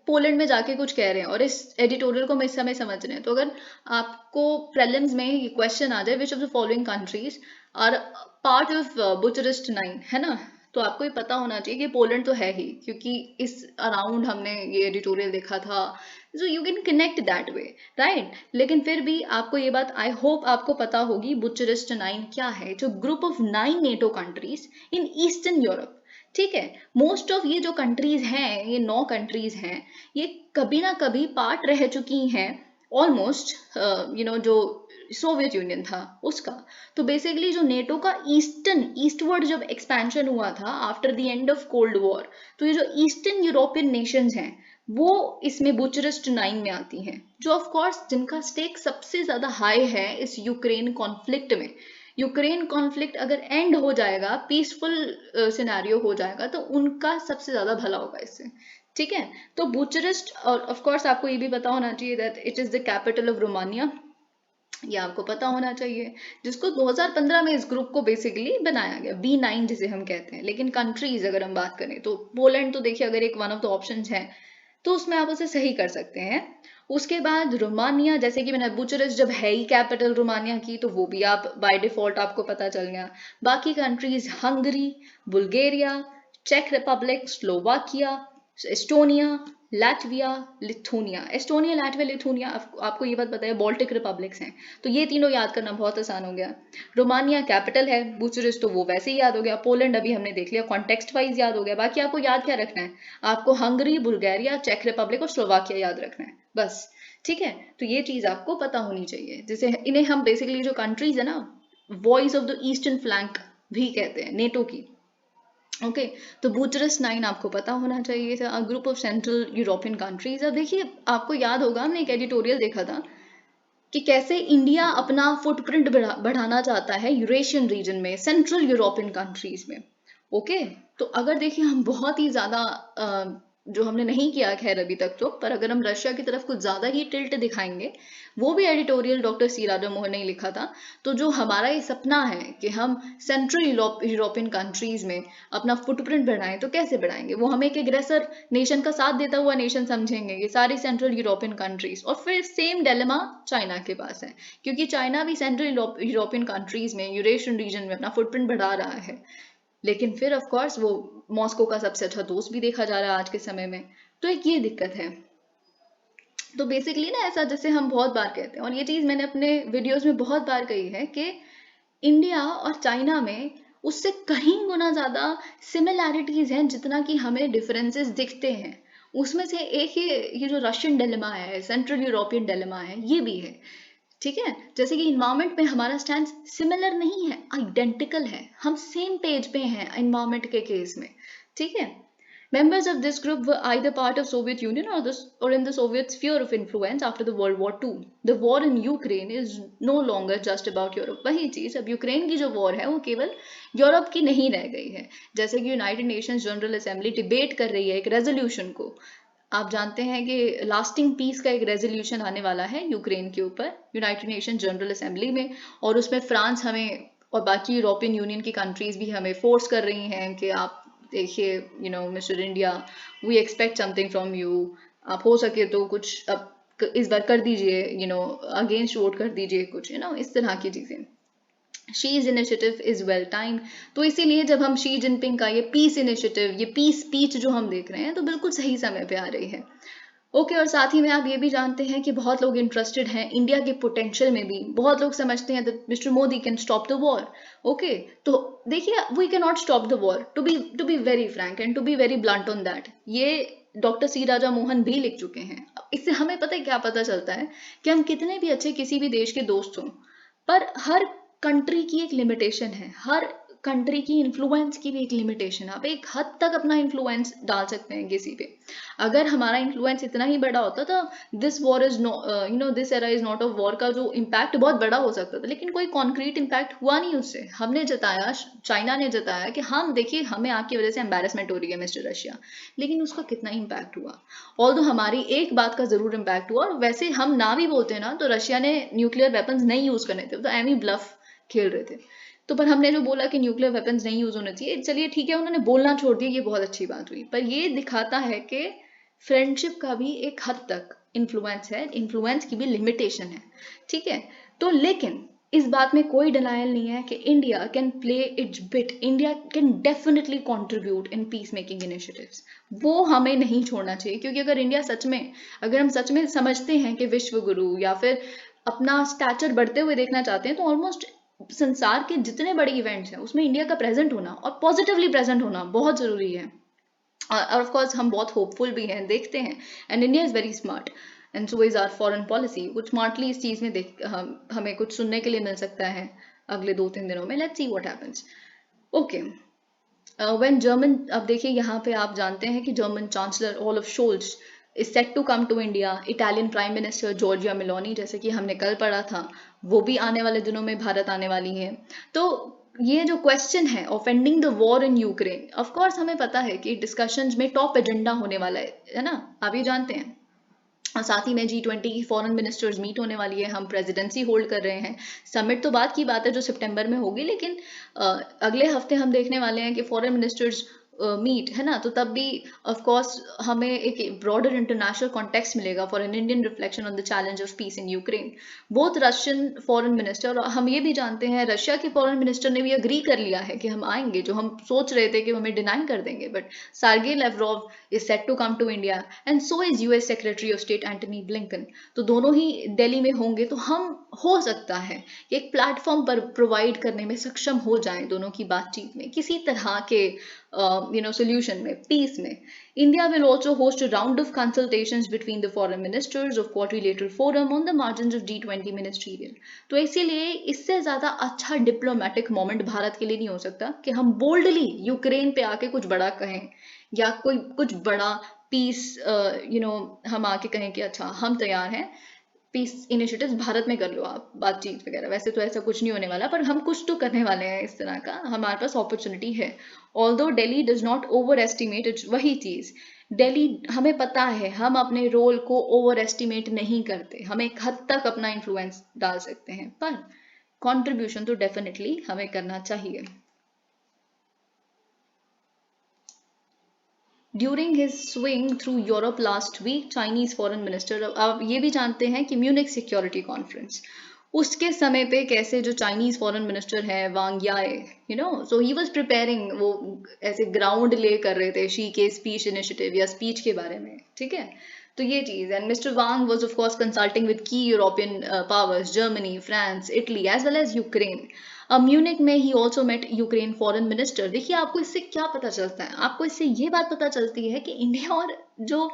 पोलैंड में जाके कुछ कह रहे हैं और इस एडिटोरियल को हम इस समय समझ रहे हैं। तो अगर आपको प्रीलिम्स में ये क्वेश्चन आ जाए which of the following countries are part of Bucharest 9, है ना, तो आपको ये पता होना चाहिए कि पोलैंड तो है ही, क्योंकि इस अराउंड हमने ये एडिटोरियल देखा था। So you can connect that way right. लेकिन फिर भी आपको ये बात आई होप आपको पता होगी बुचारेस्ट 9 क्या है, जो group of 9 NATO countries in eastern Europe, ठीक है। मोस्ट ऑफ ये जो कंट्रीज हैं, ये 9 कंट्रीज हैं, ये कभी ना कभी पार्ट रह चुकी हैं ऑलमोस्ट जो सोवियत यूनियन था उसका। तो बेसिकली जो नेटो का ईस्टवर्ड जब एक्सपेंशन हुआ था after the end of cold war, तो ये जो ईस्टर्न यूरोपियन नेशंस हैं वो इसमें बुचारेस्ट 9 में आती हैं, जो ऑफ कोर्स जिनका स्टेक सबसे ज्यादा हाई है इस यूक्रेन कॉन्फ्लिक्ट में। यूक्रेन कॉन्फ्लिक्ट अगर एंड हो जाएगा, पीसफुल सिनेरियो हो जाएगा, तो उनका सबसे ज्यादा भला होगा इससे, ठीक है। तो बुचारेस्ट, और ऑफ कोर्स आपको ये भी पता होना चाहिए that it is the capital of Romania, ये आपको पता होना चाहिए, जिसको 2015 में इस ग्रुप को बेसिकली बनाया गया, B9 जिसे हम कहते हैं। लेकिन कंट्रीज अगर हम बात करें तो पोलैंड तो देखिए अगर एक वन ऑफ द ऑप्शन है तो उसमें आप उसे सही कर सकते हैं। उसके बाद रोमानिया, जैसे कि मैंने बुचारेस्ट जब है ही कैपिटल रोमानिया की, तो वो भी आप बाय डिफॉल्ट आपको पता चल गया। बाकी कंट्रीज हंगरी, बुल्गारिया, चेक Republic, Slovakia, Estonia, Latvia, Lithuania. Estonia, Latvia, Lithuania आपको ये बात पता है बाल्टिक रिपब्लिक्स हैं, तो ये तीनों याद करना बहुत आसान हो गया। रोमानिया कैपिटल है, बुचारेस्ट तो वो वैसे ही याद हो गया, पोलैंड अभी हमने देख लिया, कॉन्टेक्स्ट वाइज याद हो गया। बाकी आपको याद क्या रखना है, आपको हंगरी, बुल्गारिया, चेक रिपब्लिक और स्लोवाकिया याद रखना है बस, ठीक है। तो ये चीज आपको पता होनी चाहिए, जैसे इन्हें हम बेसिकली जो कंट्रीज है ना voice of the eastern flank भी कहते हैं नेटो की। ओके तो बुचारेस्ट 9 आपको पता होना चाहिए था, group of central European countries. अब देखिए आपको याद होगा हमने एक एडिटोरियल देखा था कि कैसे इंडिया अपना फुटप्रिंट बढ़ाना चाहता है यूरेशियन रीजन में, सेंट्रल यूरोपियन कंट्रीज में। ओके तो अगर देखिए हम बहुत ही ज्यादा जो हमने नहीं किया खैर अभी तक तो, पर अगर हम रशिया की तरफ कुछ ज्यादा ही टिल्ट दिखाएंगे, वो भी editorial doctor C Raja Mohan ने लिखा था। तो जो हमारा ये सपना है कि हम सेंट्रल यूरोपियन कंट्रीज में अपना फुटप्रिंट बढ़ाएं, तो कैसे बढ़ाएंगे? वो हम एक एग्रेसर नेशन का साथ देता हुआ नेशन समझेंगे ये सारी सेंट्रल यूरोपियन कंट्रीज, और फिर सेम डिलेमा चाइना के पास है, क्योंकि चाइना भी सेंट्रल यूरोपियन कंट्रीज में, यूरेशियन रीजन में अपना फुटप्रिंट बढ़ा रहा है। लेकिन फिर ऑफ कोर्स वो मॉस्को का सबसे अच्छा दोस्त भी देखा जा रहा है आज के समय में। तो एक ये दिक्कत है। तो बेसिकली ना ऐसा जैसे हम बहुत बार कहते हैं, और ये चीज मैंने अपने वीडियोस में बहुत बार कही है, कि इंडिया और चाइना में उससे कहीं गुना ज्यादा सिमिलैरिटीज हैं जितना कि हमें डिफरेंसेस दिखते हैं। उसमें से एक ये जो रशियन डिलेमा है, सेंट्रल यूरोपियन डिलेमा है, ये भी है। ठीक है, जैसे कि इन्वायरमेंट में हमारा स्टैंड सिमिलर नहीं है, आइडेंटिकल है, हम सेम पेज पे हैं इन्वायरमेंट के केस में। ठीक है, members of this group were either part of Soviet Union or in the Soviet sphere of influence after the World War II. The war in Ukraine is no longer just about Europe. वही चीज, अब Ukraine की जो war है वो केवल Europe की नहीं रह गई है। जैसे कि United Nations general assembly debate कर रही है एक रेजोल्यूशन को। आप जानते हैं कि लास्टिंग पीस का एक रेजोल्यूशन आने वाला है यूक्रेन के ऊपर यूनाइटेड नेशन जनरल असेंबली में, और उसमें फ्रांस हमें और बाकी यूरोपियन यूनियन की कंट्रीज भी हमें फोर्स कर रही हैं कि आप देखिए, you know mister India, we expect something from you, आप हो सके तो कुछ अब इस बार कर दीजिए, यू नो अगेंस्ट वोट कर दीजिए कुछ, यू नो इस तरह की चीजें। शीज इनिशिएटिव इज वेल टाइम। तो इसीलिए जब हम शी जिनपिंग का ये पीस इनिशिएटिव, ये पीस स्पीच जो हम देख रहे हैं, तो बिल्कुल सही समय पे आ रही है। ओके और साथ ही में आप ये भी जानते हैं कि बहुत लोग इंटरेस्टेड हैं इंडिया के पोटेंशियल में भी। बहुत लोग समझते हैं that mister Modi can stop the war. Okay तो देखिए, we can not stop the war, to be very frank and to be very blunt on that. ये डॉक्टर सी राजा मोहन भी लिख चुके हैं। इससे हमें पता है क्या पता चलता है, कि हम कितने भी अच्छे किसी भी देश के दोस्त हों, पर हर कंट्री की एक लिमिटेशन है, हर कंट्री की इन्फ्लुएंस की भी एक लिमिटेशन है। आप एक हद तक अपना इन्फ्लुएंस डाल सकते हैं किसी पे। अगर हमारा इन्फ्लुएंस इतना ही बड़ा होता तो this war is no, you know this era is not of war का जो इम्पैक्ट बहुत बड़ा हो सकता था, लेकिन कोई कॉन्क्रीट इम्पैक्ट हुआ नहीं उससे। हमने जताया, चाइना ने जताया कि हम देखिए हमें आपकी वजह से एम्बेरसमेंट हो रही है मिस्टर रशिया, लेकिन उसका कितना इम्पैक्ट हुआ? ऑल्दो हमारी एक बात का जरूर इम्पैक्ट हुआ, और वैसे हम ना भी बोलते ना तो रशिया ने न्यूक्लियर वेपन्स नहीं यूज करने थे, तो एमी ब्लफ खेल रहे थे। तो पर हमने जो बोला कि न्यूक्लियर वेपन्स नहीं यूज होने चाहिए, चलिए ठीक है, उन्होंने बोलना छोड़ दिया, ये बहुत अच्छी बात हुई। पर ये दिखाता है कि फ्रेंडशिप का भी एक हद तक इन्फ्लुएंस है, इन्फ्लुएंस की भी लिमिटेशन है। ठीक है, तो लेकिन इस बात में कोई डिनायल नहीं है कि India can play it's bit, India can definitely contribute in peace making initiatives. वो हमें नहीं छोड़ना चाहिए, क्योंकि अगर इंडिया सच में, अगर हम सच में समझते हैं कि विश्व गुरु या फिर अपना स्टैचर बढ़ते हुए देखना चाहते हैं, तो ऑलमोस्ट संसार के जितने बड़े इवेंट्स हैं उसमें इंडिया का प्रेजेंट होना और पॉजिटिवली प्रेजेंट होना बहुत जरूरी है। और ऑफ कोर्स हम बहुत होपफुल भी हैं, देखते हैं, and India is very smart and so is our foreign policy. कुछ स्मार्टली इस चीज में हमें कुछ सुनने के लिए मिल सकता है अगले 2-3 दिनों में। Let's see what happens. Okay when German, अब देखिए यहाँ पे आप जानते हैं कि German chancellor Olaf Scholz is set to come to India, Italian prime minister Giorgia Meloni, जैसे कि हमने कल पढ़ा था, वो भी आने वाले दिनों में भारत आने वाली हैं। तो ये जो क्वेश्चन है of ending the war in Ukraine, of course हमें पता है कि डिस्कशंस में टॉप एजेंडा होने वाला है ना, आप ये जानते हैं। और साथ ही में G20 की फॉरेन मिनिस्टर्स मीट होने वाली है, हम प्रेसिडेंसी होल्ड कर रहे हैं। समिट तो बात की बात है जो सितंबर में होगी, लेकिन अगले हफ्ते हम देखने वाले हैं कि फॉरेन मिनिस्टर्स मीट है ना, तो तब भी ऑफ कोर्स हमें एक ब्रॉडर इंटरनेशनल कॉन्टेक्स्ट मिलेगा for an Indian reflection on the challenge of peace in Ukraine. Both Russian foreign minister, और हम ये भी जानते हैं रशिया के फॉरेन मिनिस्टर ने भी अग्री कर लिया है कि हम आएंगे, जो हम सोच रहे थे कि हमें डिनाई कर देंगे, but Sergey Lavrov is set to come to India, and so is US Secretary of State Antony Blinken. तो दोनों ही दिल्ली में होंगे, तो हम हो सकता है कि एक प्लेटफॉर्म पर प्रोवाइड करने में सक्षम हो जाएं दोनों की बातचीत में, किसी तरह के solution में, peace में. India will also host a round of consultations between the foreign ministers of quadrilateral forum on the margins of G20 ministerial. तो इसीलिए इससे ज़्यादा अच्छा डिप्लोमेटिक मोमेंट भारत के लिए नहीं हो सकता कि हम बोल्डली यूक्रेन पे आके कुछ बड़ा कहें, या कोई कुछ बड़ा पीस हम आके कहें कि अच्छा हम तैयार हैं, पीस इनिशिएटिव्स भारत में कर लो आप, बातचीत वगैरह. वैसे तो ऐसा कुछ नहीं होने वाला, पर हम कुछ तो करने वाले हैं इस तरह का, हमारे पास अपॉर्चुनिटी है. Although Delhi does not over estimate it's, वही चीज, दिल्ली, हमें पता है हम अपने रोल को ओवर एस्टिमेट नहीं करते, हम एक हद तक अपना इन्फ्लुएंस डाल सकते हैं, पर कंट्रीब्यूशन तो डेफिनेटली हमें करना चाहिए. During his swing through Europe last week, Chinese foreign minister, आप ये भी जानते हैं कि म्यूनिक सिक्योरिटी कॉन्फ्रेंस, उसके समय पे कैसे जो चाइनीज फॉरेन मिनिस्टर है वांग याए, सो ही वाज प्रिपेयरिंग, वो ऐसे ग्राउंड ले कर रहे थे शी के स्पीच इनिशिएटिव या स्पीच के बारे में, ठीक है. तो ये चीज, and mister Wang was of course consulting with key European powers, Germany, France, Italy as well as Ukraine. Munich में ही also met Ukraine foreign minister. देखिए आपको इससे क्या पता चलता है, आपको इससे ये बात पता चलती है कि इंडिया और जो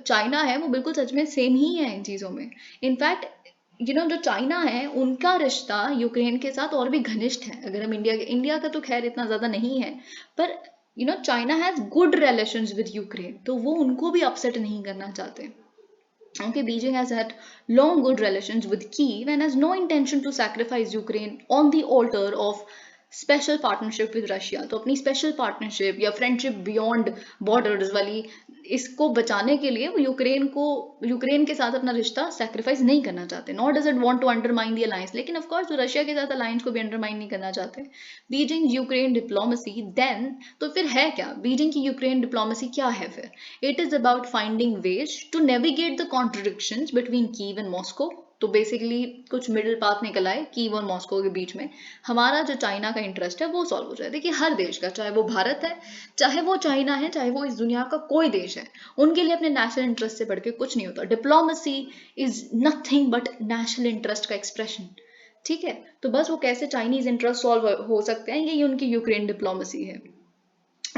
चाइना है वो बिल्कुल सच में सेम ही है इन चीज़ों में. इनफैक्ट जो चाइना है उनका रिश्ता यूक्रेन के साथ और भी घनिष्ठ है. अगर हम इंडिया का तो खैर इतना ज़्यादा नहीं है, पर China has good relations with Ukraine, तो वो उनको भी अपसेट नहीं करना चाहते. Okay, Beijing has had long good relations with Kyiv and has no intention to sacrifice Ukraine on the altar of special partnership with Russia. तो अपनी special partnership या friendship beyond borders वाली इसको बचाने के लिए वो यूक्रेन के साथ अपना रिश्ता सैक्रिफाइस नहीं करना चाहते. Not does it want to undermine the alliance, लेकिन ऑफ कोर्स वो रशिया के साथ अलायंस को भी अंडरमाइन नहीं करना चाहते. बीजिंग यूक्रेन डिप्लोमेसी देन, तो फिर है क्या बीजिंग की यूक्रेन डिप्लोमेसी, क्या है फिर? It is about finding ways to navigate the contradictions between Kyiv and Moscow. तो बेसिकली कुछ मिडिल पाथ निकल आए कीव और मॉस्को के बीच में, हमारा जो चाइना का इंटरेस्ट है वो सॉल्व हो जाए. देखिए हर देश का, चाहे वो भारत है, चाहे वो चाइना है, चाहे वो इस दुनिया का कोई देश है, उनके लिए अपने नेशनल इंटरेस्ट से बढ़ के कुछ नहीं होता. Diplomacy is nothing but national interest का एक्सप्रेशन, ठीक है. तो बस वो कैसे चाइनीज इंटरेस्ट सॉल्व हो सकते हैं, यही उनकी यूक्रेन डिप्लोमेसी है.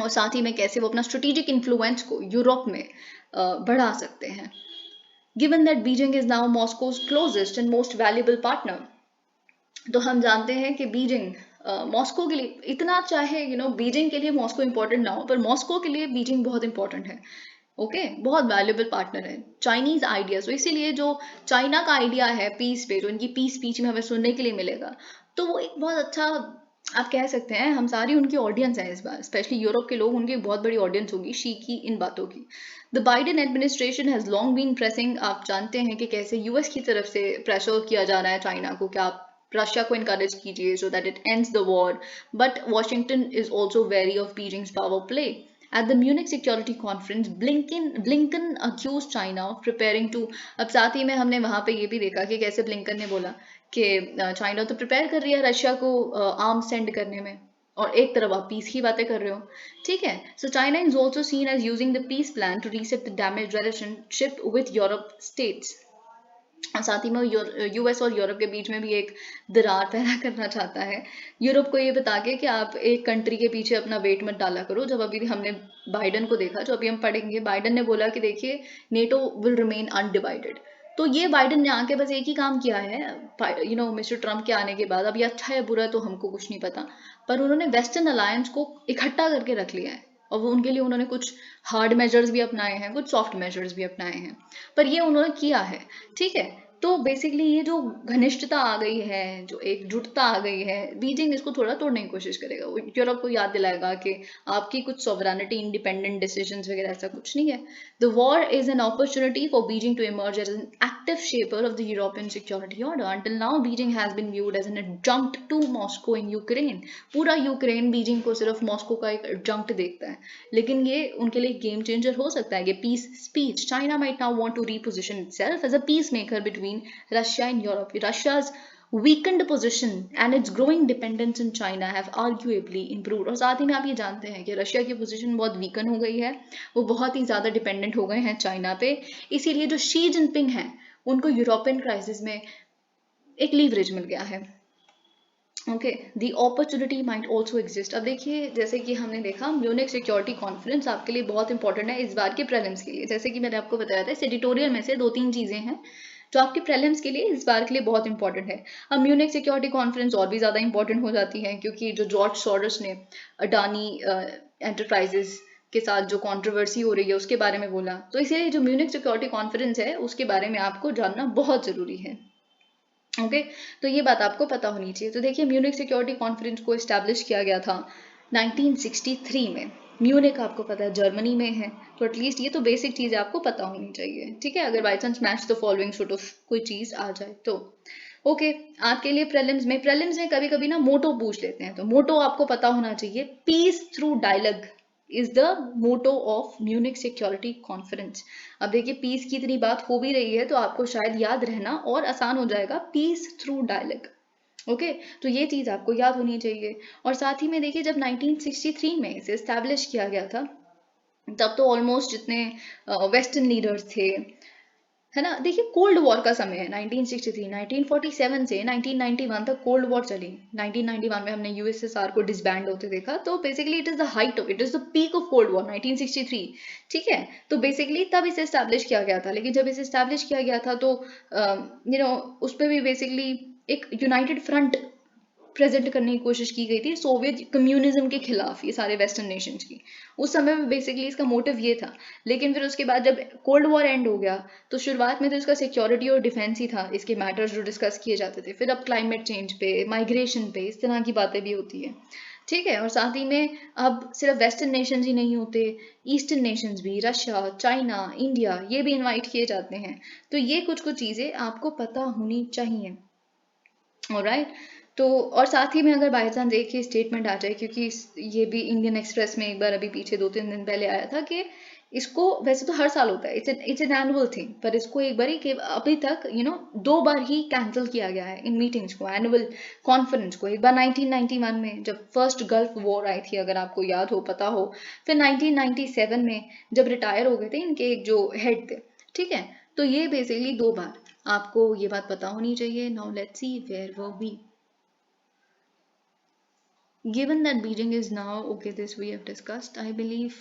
और साथ ही में कैसे वो अपना स्ट्रेटेजिक इन्फ्लुएंस को यूरोप में बढ़ा सकते हैं. Given that Beijing is now Moscow's closest and most valuable partner, तो हम जानते हैं कि बीजिंग मॉस्को के लिए इतना, चाहे बीजिंग के लिए मॉस्को इंपॉर्टेंट ना हो, पर मॉस्को के लिए बीजिंग बहुत इंपॉर्टेंट है. ओके, बहुत वैल्यूएबल पार्टनर है. चाइनीज आइडियाज, तो इसीलिए जो चाइना का आइडिया है पीस पे, जो इनकी पीस स्पीच में हमें सुनने के लिए मिलेगा, तो वो एक बहुत अच्छा, आप कह सकते हैं हम सारी उनकी ऑडियंस है इस बार, स्पेशली यूरोप के लोग, उनकी बहुत बड़ी ऑडियंस होगी शी की इन बातों की. The Biden administration has long been pressing, आप जानते हैं कि कैसे यूएस की तरफ से प्रेशर किया जा रहा है चाइना को कि आप रशिया को इनकरेज कीजिए so that it ends the war, but Washington is also very of Beijing's power play. At the Munich Security Conference, Blinken accused China of preparing to, अब साथ ही में हमने वहाँ पे ये भी देखा कि कैसे ब्लिंकन ने बोला कि चाइना तो प्रिपेयर कर रही है रशिया को आर्म सेंड करने में, और एक तरफ आप पीस की बातें कर रहे हो, ठीक है. So China is also seen as using the peace plan to reset the damage relationship with Europe states. और साथ ही में यूएस और यूरोप के बीच में भी एक दरार पैदा करना चाहता है, यूरोप को ये बता के कि आप एक कंट्री के पीछे अपना वेट मत डाला करो. जब अभी हमने बाइडन को देखा, जो अभी हम पढ़ेंगे, बाइडन ने बोला कि देखिए नेटो विल रिमेन अनडिवाइडेड. तो ये बाइडन ने आके बस एक ही काम किया है मिस्टर ट्रम्प के आने के बाद. अब ये अच्छा है बुरा तो हमको कुछ नहीं पता, पर उन्होंने वेस्टर्न अलायंस को इकट्ठा करके रख लिया है, और वो उनके लिए उन्होंने कुछ हार्ड मेजर्स भी अपनाए हैं, कुछ सॉफ्ट मेजर्स भी अपनाए हैं, पर ये उन्होंने किया है, ठीक है. तो बेसिकली ये जो घनिष्ठता आ गई है, जो एकजुटता आ गई है, बीजिंग इसको थोड़ा तोड़ने की कोशिश करेगा. वो यूरोप को याद दिलाएगा कि आपकी कुछ सॉवरेनिटी, इंडिपेंडेंट डिसीजंस वगैरह ऐसा कुछ नहीं है. The war is an opportunity for Beijing to emerge as an active shaper of the European security order. Until now Beijing has been viewed as an adjunct to Moscow in Ukraine. पूरा Ukraine Beijing को सिर्फ Moscow का एक adjunct देखता है, लेकिन ये उनके लिए गेम चेंजर हो सकता है कि peace speech. China might now want to reposition itself as a peacemaker between Russia and Europe. Russia's weakened position and its growing dependence on China have arguably improved। और साथ ही में आप ये जानते हैं कि रशिया की पोजीशन बहुत वीकन हो गई है, वो बहुत ही ज़्यादा डिपेंडेंट हो गए हैं चाइना पे, इसीलिए जो शी जिनपिंग हैं उनको यूरोपियन क्राइसिस में एक लीवरेज मिल गया है। Okay, the opportunity might also exist. अब देखिए, जैसे कि हमने देखा म्यूनिक सिक्योरिटी कॉन्फ्रेंस आपके लिए बहुत इंपॉर्टेंट है इस बार के प्रीलिम्स के लिए। जैसे कि मैंने आपको बताया था, इस एडिटोरियल में से 2-3 चीज़ें हैं जो आपके प्रीलिम्स के लिए इस बार के लिए बहुत इंपॉर्टेंट है। अब म्यूनिक सिक्योरिटी कॉन्फ्रेंस और भी ज़्यादा इंपॉर्टेंट हो जाती है क्योंकि जो जॉर्ज सोरोस ने अडानी एंटरप्राइजेस के साथ जो कंट्रोवर्सी हो रही है उसके बारे में बोला, तो इसलिए जो म्यूनिक सिक्योरिटी कॉन्फ्रेंस है उसके बारे में आपको जानना बहुत ज़रूरी है। ओके, तो ये बात आपको पता होनी चाहिए। तो देखिए, म्यूनिक सिक्योरिटी कॉन्फ्रेंस को इस्टेब्लिश किया गया था 1963 में। म्यूनिक आपको पता है जर्मनी में है, तो एटलीस्ट ये तो बेसिक चीज़ आपको पता होनी चाहिए, ठीक है, अगर by chance match the following sort of कोई चीज़ आ जाए तो। ओके, आपके लिए प्रेलिम्स में कभी कभी ना मोटो पूछ लेते हैं, तो मोटो आपको पता होना चाहिए, peace through dialogue is the motto of Munich security conference. अब देखिए, पीस की इतनी बात हो भी रही है तो आपको शायद याद रहना और आसान हो जाएगा, पीस थ्रू डायलॉग। ओके, तो ये चीज़ आपको याद होनी चाहिए। और साथ ही में देखिए, जब 1963 में इसे इस्टेब्लिश किया गया था तब तो ऑलमोस्ट जितने वेस्टर्न लीडर्स थे, है ना, देखिए कोल्ड वॉर का समय है 1963, 1947 से 1991 तक कोल्ड वॉर चली। 1991 में हमने यूएसएसआर को डिसबैंड होते देखा, तो basically it is the height of, it is the peak of cold war 1963, ठीक है। तो बेसिकली तब इसे एस्टैब्लिश किया गया था, लेकिन जब इसे एस्टैब्लिश किया गया था तो उस पर भी बेसिकली एक यूनाइटेड फ्रंट प्रेजेंट करने की कोशिश की गई थी सोवियत कम्युनिज्म के खिलाफ, ये सारे वेस्टर्न नेशंस की। उस समय में बेसिकली इसका मोटिव ये था, लेकिन फिर उसके बाद जब कोल्ड वॉर एंड हो गया तो शुरुआत में तो इसका सिक्योरिटी और डिफेंस ही था, इसके मैटर्स जो डिस्कस किए जाते थे। फिर अब क्लाइमेट चेंज पे, माइग्रेशन पे, इस तरह की बातें भी होती है, ठीक है। और साथ ही में अब सिर्फ वेस्टर्न नेशंस ही नहीं होते, ईस्टर्न नेशंस भी, रशिया, चाइना, इंडिया, ये भी इनवाइट किए जाते हैं। तो ये कुछ कुछ चीज़ें आपको पता होनी चाहिए, ऑलराइट। तो और साथ ही में अगर बाई चांस एक ही स्टेटमेंट आ जाए, क्योंकि ये भी इंडियन एक्सप्रेस में एक बार अभी पीछे 2-3 दिन पहले आया था कि इसको वैसे तो हर साल होता है, इट्स एन एनुअल थिंग, पर इसको एक बार ही कि अभी तक 2 बार ही कैंसिल किया गया है इन मीटिंग्स को, एनुअल कॉन्फ्रेंस को। एक बार 1991 में जब फर्स्ट गल्फ वॉर आई थी, अगर आपको याद हो, पता हो, फिर 1997 में जब रिटायर हो गए थे इनके एक जो हेड थे, ठीक है। तो ये बेसिकली 2 बार आपको ये बात पता होनी चाहिए। Now let's see where were we, given that Beijing is now, okay, this we have discussed, I believe,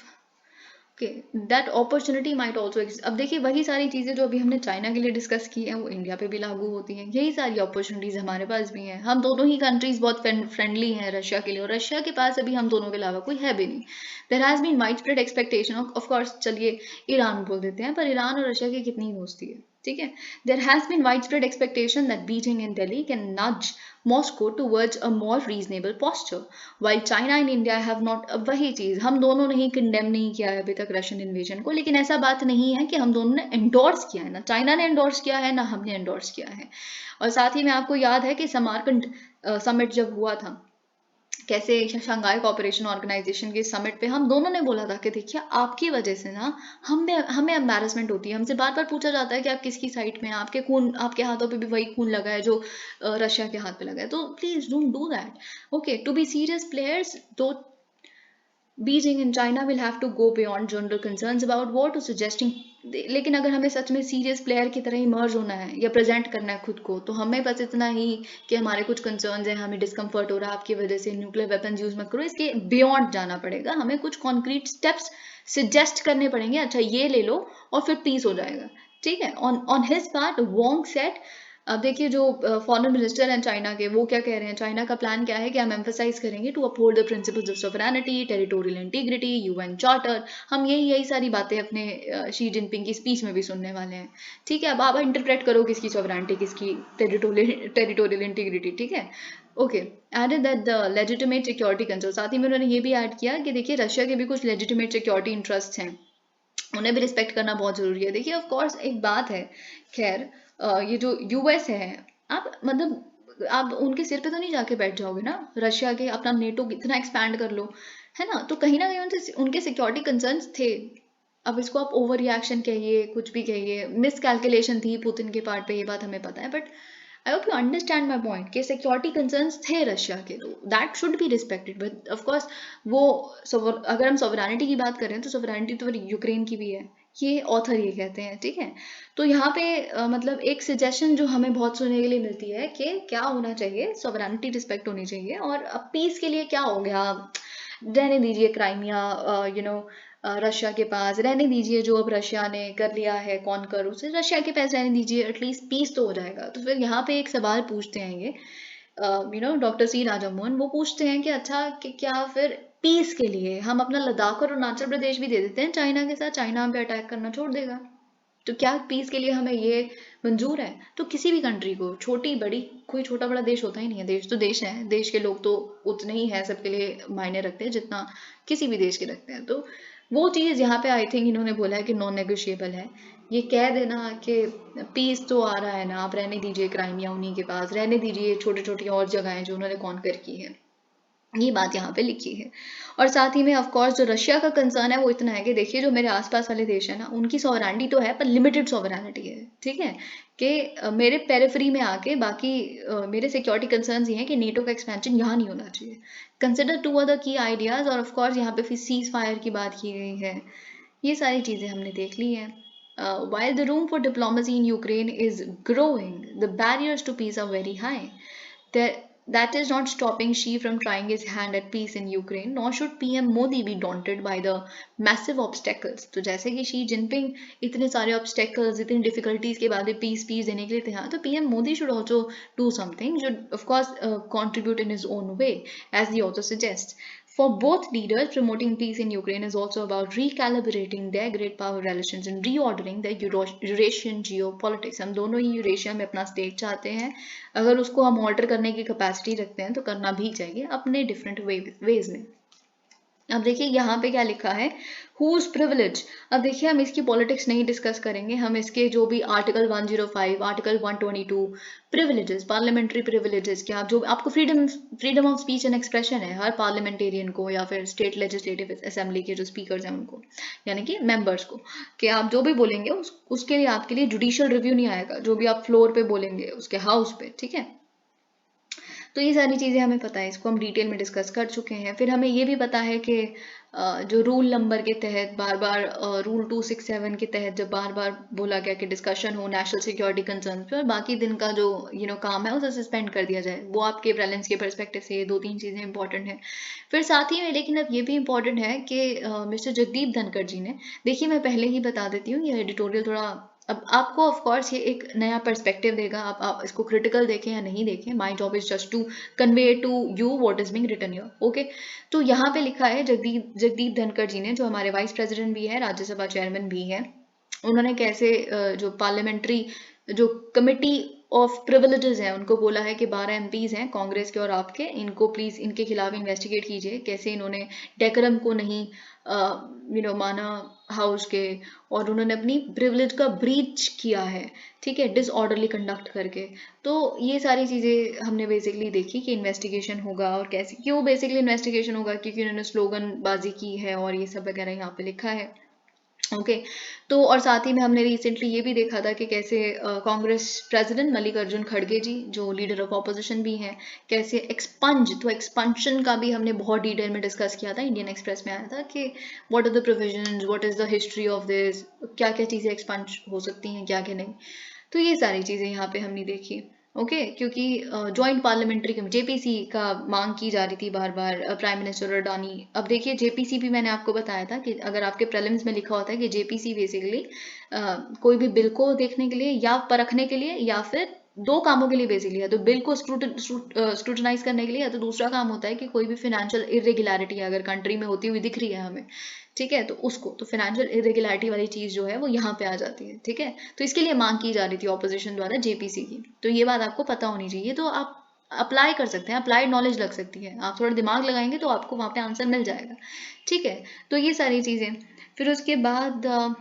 okay, that opportunity might also exist। अब देखिए, वही सारी चीज़ें जो अभी हमने चाइना के लिए डिस्कस की हैं वो इंडिया पे भी लागू होती हैं, यही सारी अपॉर्चुनिटीज़ हमारे पास भी हैं। हम दोनों ही कंट्रीज़ बहुत फ्रेंडली हैं रशिया के लिए, और रशिया के पास अभी हम दोनों के अलावा कोई है भी नहीं। There has been widespread expectation of course, चलिए ईरान बोल देते हैं, पर ईरान और रशिया की कितनी दोस्ती है, ठीक है। There has been widespread expectation that Beijing and Delhi can nudge Moscow towards a more reasonable posture, while China and India have not। अब वही चीज़, हम दोनों ने ही कंडेम नहीं किया है अभी तक रशियन इन्वेजन को, लेकिन ऐसा बात नहीं है कि हम दोनों ने एंडोर्स किया है, ना चाइना ने एंडोर्स किया है ना हमने एंडोर्स किया है। और साथ ही में आपको याद है कि समरकंड समिट जब हुआ था, कैसे शंघाई कोऑपरेशन ऑर्गेनाइजेशन के समिट पे हम दोनों ने बोला था कि देखिए, आपकी वजह से ना हमें एम्बैरसमेंट होती है, हमसे बार बार पूछा जाता है कि आप किसकी साइड में हैं, आपके हाथों पे भी वही खून लगा है जो रशिया के हाथ पे लगा है, तो please don't do that. Okay, to be serious players, दो Beijing and China will have to go beyond general concerns about war to suggesting। लेकिन अगर हमें सच में सीरियस प्लेयर की तरह इमर्ज होना है या प्रेजेंट करना है खुद को, तो हमें बस इतना ही कि हमारे कुछ कंसर्न्स हैं, हमें डिस्कम्फर्ट हो रहा है आपकी वजह से, न्यूक्लियर वेपन्स यूज मत करो, इसके बियॉन्ड जाना पड़ेगा, हमें कुछ कॉन्क्रीट स्टेप्स सजेस्ट करने पड़ेंगे, अच्छा ये ले लो और फिर पीस हो जाएगा, ठीक है। On his part Wong set. अब देखिए, जो फॉरेन मिनिस्टर हैं चाइना के, वो क्या कह रहे हैं, चाइना का प्लान क्या है कि हम एम्फेसाइज करेंगे to uphold the principles of sovereignty, territorial integrity, UN charter. हम यही सारी बातें अपने शी जिनपिंग की स्पीच में भी सुनने वाले हैं, ठीक है। अब आप इंटरप्रेट करो किसकी सॉवरेनिटी, किसकी टेरिटोरियल इंटीग्रिटी, ठीक है। Okay, added that the legitimate security concern, साथ ही में उन्होंने ये भी ऐड किया कि देखिए, रशिया के भी कुछ लेजिटिमेट सिक्योरिटी इंटरेस्ट हैं, उन्हें भी रिस्पेक्ट करना बहुत जरूरी है। देखिए, ऑफ कोर्स एक बात है, खैर ये जो यूएस है, आप मतलब आप उनके सिर पे तो नहीं जाके बैठ जाओगे ना, रशिया के अपना नेटो कितना एक्सपैंड कर लो, है ना, तो कहीं ना कहीं उनके सिक्योरिटी कंसर्न्स थे। अब इसको आप ओवर रिएक्शन कहिए, कुछ भी कहिए, मिस कैलकुलेशन थी पुतिन के पार्ट पे, ये बात हमें पता है, but I hope you understand my point कि सिक्योरिटी कंसर्न्स थे रशिया के, तो that should be respected, but of course वो अगर हम सॉवरेनिटी की बात करें तो सॉवरेनिटी तो यूक्रेन की भी है, ये ऑथर ये कहते हैं, ठीक है। तो यहाँ पे मतलब एक सजेशन जो हमें बहुत सुनने के लिए मिलती है कि क्या होना चाहिए, सॉवरेनिटी रिस्पेक्ट होनी चाहिए, और अब पीस के लिए क्या हो गया, रहने दीजिए क्राइमिया रशिया के पास, रहने दीजिए जो अब रशिया ने कर लिया है कॉन्कर, उसे रशिया के पास रहने दीजिए, एटलीस्ट पीस तो हो जाएगा। तो फिर यहाँ पे एक सवाल पूछते हैं ये डॉक्टर सी राजामोहन, वो पूछते हैं कि अच्छा कि क्या फिर पीस के लिए हम अपना लद्दाख और अरुणाचल प्रदेश भी दे देते हैं चाइना के साथ, चाइना हम पे अटैक करना छोड़ देगा, तो क्या पीस के लिए हमें ये मंजूर है? तो किसी भी कंट्री को, छोटी बड़ी, कोई छोटा बड़ा देश होता ही नहीं है, देश तो देश है, देश के लोग तो उतने ही है, सबके लिए मायने रखते हैं जितना किसी भी देश के रखते हैं। तो वो चीज़ यहाँ पे आई थिंक इन्होंने बोला है कि नॉन नेगोशिएबल है, ये कह देना कि पीस तो आ रहा है ना, आप रहने दीजिए क्राइमिया उन्हीं के पास, रहने दीजिए छोटी छोटी और जगहें जो उन्होंने कॉन्कर की है, ये बात यहाँ पे लिखी है। और साथ ही में ऑफ कोर्स जो रशिया का कंसर्न है वो इतना है कि देखिए जो मेरे आसपास वाले देश है ना, उनकी सॉवरेनिटी तो है पर लिमिटेड सॉवरेनिटी है, ठीक है, कि मेरे पेरिफेरी में आके बाकी मेरे सिक्योरिटी कंसर्न्स ये हैं कि नेटो का एक्सपेंशन यहाँ नहीं होना चाहिए, कंसिडर टू अदर की आइडियाज, और ऑफ कोर्स यहाँ पे फिर सीज फायर की बात की गई है, ये सारी चीज़ें हमने देख ली हैं। While the room for diplomacy in Ukraine is growing, the barriers to peace are very high. That is not stopping Xi from trying his hand at peace in Ukraine, nor should PM Modi be daunted by the massive obstacles. तो जैसे कि Xi Jinping इतने सारे obstacles, इतनी difficulties के बाद भी peace देने के लिए तैयार, तो PM Modi should also do something, should of course contribute in his own way, as the author suggests. For both leaders, promoting peace in Ukraine is also about recalibrating their great power relations and reordering their Eurasian geopolitics. हम दोनों ही Eurasia में अपना state चाहते हैं, अगर उसको हम alter करने की कैपेसिटी रखते हैं तो करना भी चाहिए अपने डिफरेंट वेज में। अब देखिए यहाँ पे क्या लिखा है, हुज प्रिविलेज। अब देखिए हम इसकी पॉलिटिक्स नहीं डिस्कस करेंगे, हम इसके जो भी article 105, article 122, privileges, parliamentary privileges, क्या जो आपको freedom of speech and expression है हर पार्लियामेंटेरियन को या फिर स्टेट लेजिस्लेटिव असेंबली के जो स्पीकर्स हैं उनको, यानी कि मेंबर्स को, कि आप जो भी बोलेंगे उसके लिए आपके लिए जुडिशियल रिव्यू नहीं आएगा, जो भी आप फ्लोर पे बोलेंगे उसके हाउस पे, ठीक है। तो ये सारी चीज़ें हमें पता है, इसको हम डिटेल में डिस्कस कर चुके हैं। फिर हमें ये भी पता है कि जो रूल नंबर के तहत बार बार रूल 267 के तहत जब बार बार बोला गया कि डिस्कशन हो नेशनल सिक्योरिटी कंसर्न पे, और बाकी दिन का जो काम है उसे सस्पेंड कर दिया जाए, वो आपके प्रेजेंस के परस्पेक्टिव से ये दो तीन चीज़ें इंपॉर्टेंट हैं। फिर साथ ही में लेकिन अब ये भी इम्पॉर्टेंट है कि मिस्टर जगदीप धनखड़ जी ने, देखिए मैं पहले ही बता देती हूँ, ये एडिटोरियल थोड़ा अब आपको ऑफ कोर्स ये एक नया पर्सपेक्टिव देगा, आप इसको क्रिटिकल देखें या नहीं देखें, my job is just to convey to you what is being written here, okay. तो यहाँ पे लिखा है जगदीप धनखड़ जी ने, जो हमारे वाइस प्रेसिडेंट भी है, राज्यसभा चेयरमैन भी है, उन्होंने कैसे जो पार्लियामेंट्री जो कमिटी ऑफ प्रिविलेजेस हैं उनको बोला है कि 12 एमपीज हैं कांग्रेस के और आपके, इनको प्लीज इनके खिलाफ इन्वेस्टिगेट कीजिए, कैसे इन्होंने डेकोरम को नहीं माना हाउस के, और उन्होंने अपनी प्रिविलेज का ब्रीच किया है, ठीक है, डिसऑर्डरली कंडक्ट करके। तो ये सारी चीज़ें हमने बेसिकली देखी कि इन्वेस्टिगेशन होगा, और कैसे क्यों बेसिकली इन्वेस्टिगेशन होगा, क्योंकि उन्होंने स्लोगन बाजी की है और ये सब वगैरह यहाँ पे लिखा है, ओके। तो और साथ ही में हमने रिसेंटली ये भी देखा था कि कैसे कांग्रेस प्रेसिडेंट मल्लिकार्जुन खड़गे जी, जो लीडर ऑफ ऑपोजिशन भी हैं, कैसे एक्सपेंशन का भी हमने बहुत डिटेल में डिस्कस किया था, इंडियन एक्सप्रेस में आया था कि what are the provisions, what is the history of this, क्या क्या चीज़ें एक्सपेंड हो सकती हैं, क्या क्या नहीं। तो ये सारी चीज़ें यहाँ पे हमने देखी, ओके, क्योंकि जॉइंट पार्लियामेंट्री कमेटी जेपीसी का मांग की जा रही थी बार बार प्राइम मिनिस्टर अडानी। अब देखिए जेपीसी भी मैंने आपको बताया था कि अगर आपके प्रीलिम्स में लिखा होता है कि जेपीसी बेसिकली कोई भी बिल को देखने के लिए या परखने के लिए या फिर दो कामों के लिए बेसिकली है, तो बिल को स्क्रूटनाइज करने के लिए, या तो दूसरा काम होता है कि कोई भी फिनेंशियल इरेगुलरिटी अगर कंट्री में होती हुई दिख रही है हमें, ठीक है, तो उसको, तो फिनेंशियल इरेगुलरिटी वाली चीज़ जो है वो यहाँ पे आ जाती है, ठीक है। तो इसके लिए मांग की जा रही थी ऑपोजिशन द्वारा जेपीसी की, तो ये बात आपको पता होनी चाहिए, तो आप अप्लाई कर सकते हैं, अप्लाइड नॉलेज लग सकती है, आप थोड़ा दिमाग लगाएंगे तो आपको वहाँ पे आंसर मिल जाएगा, ठीक है। तो ये सारी चीज़ें, फिर उसके बाद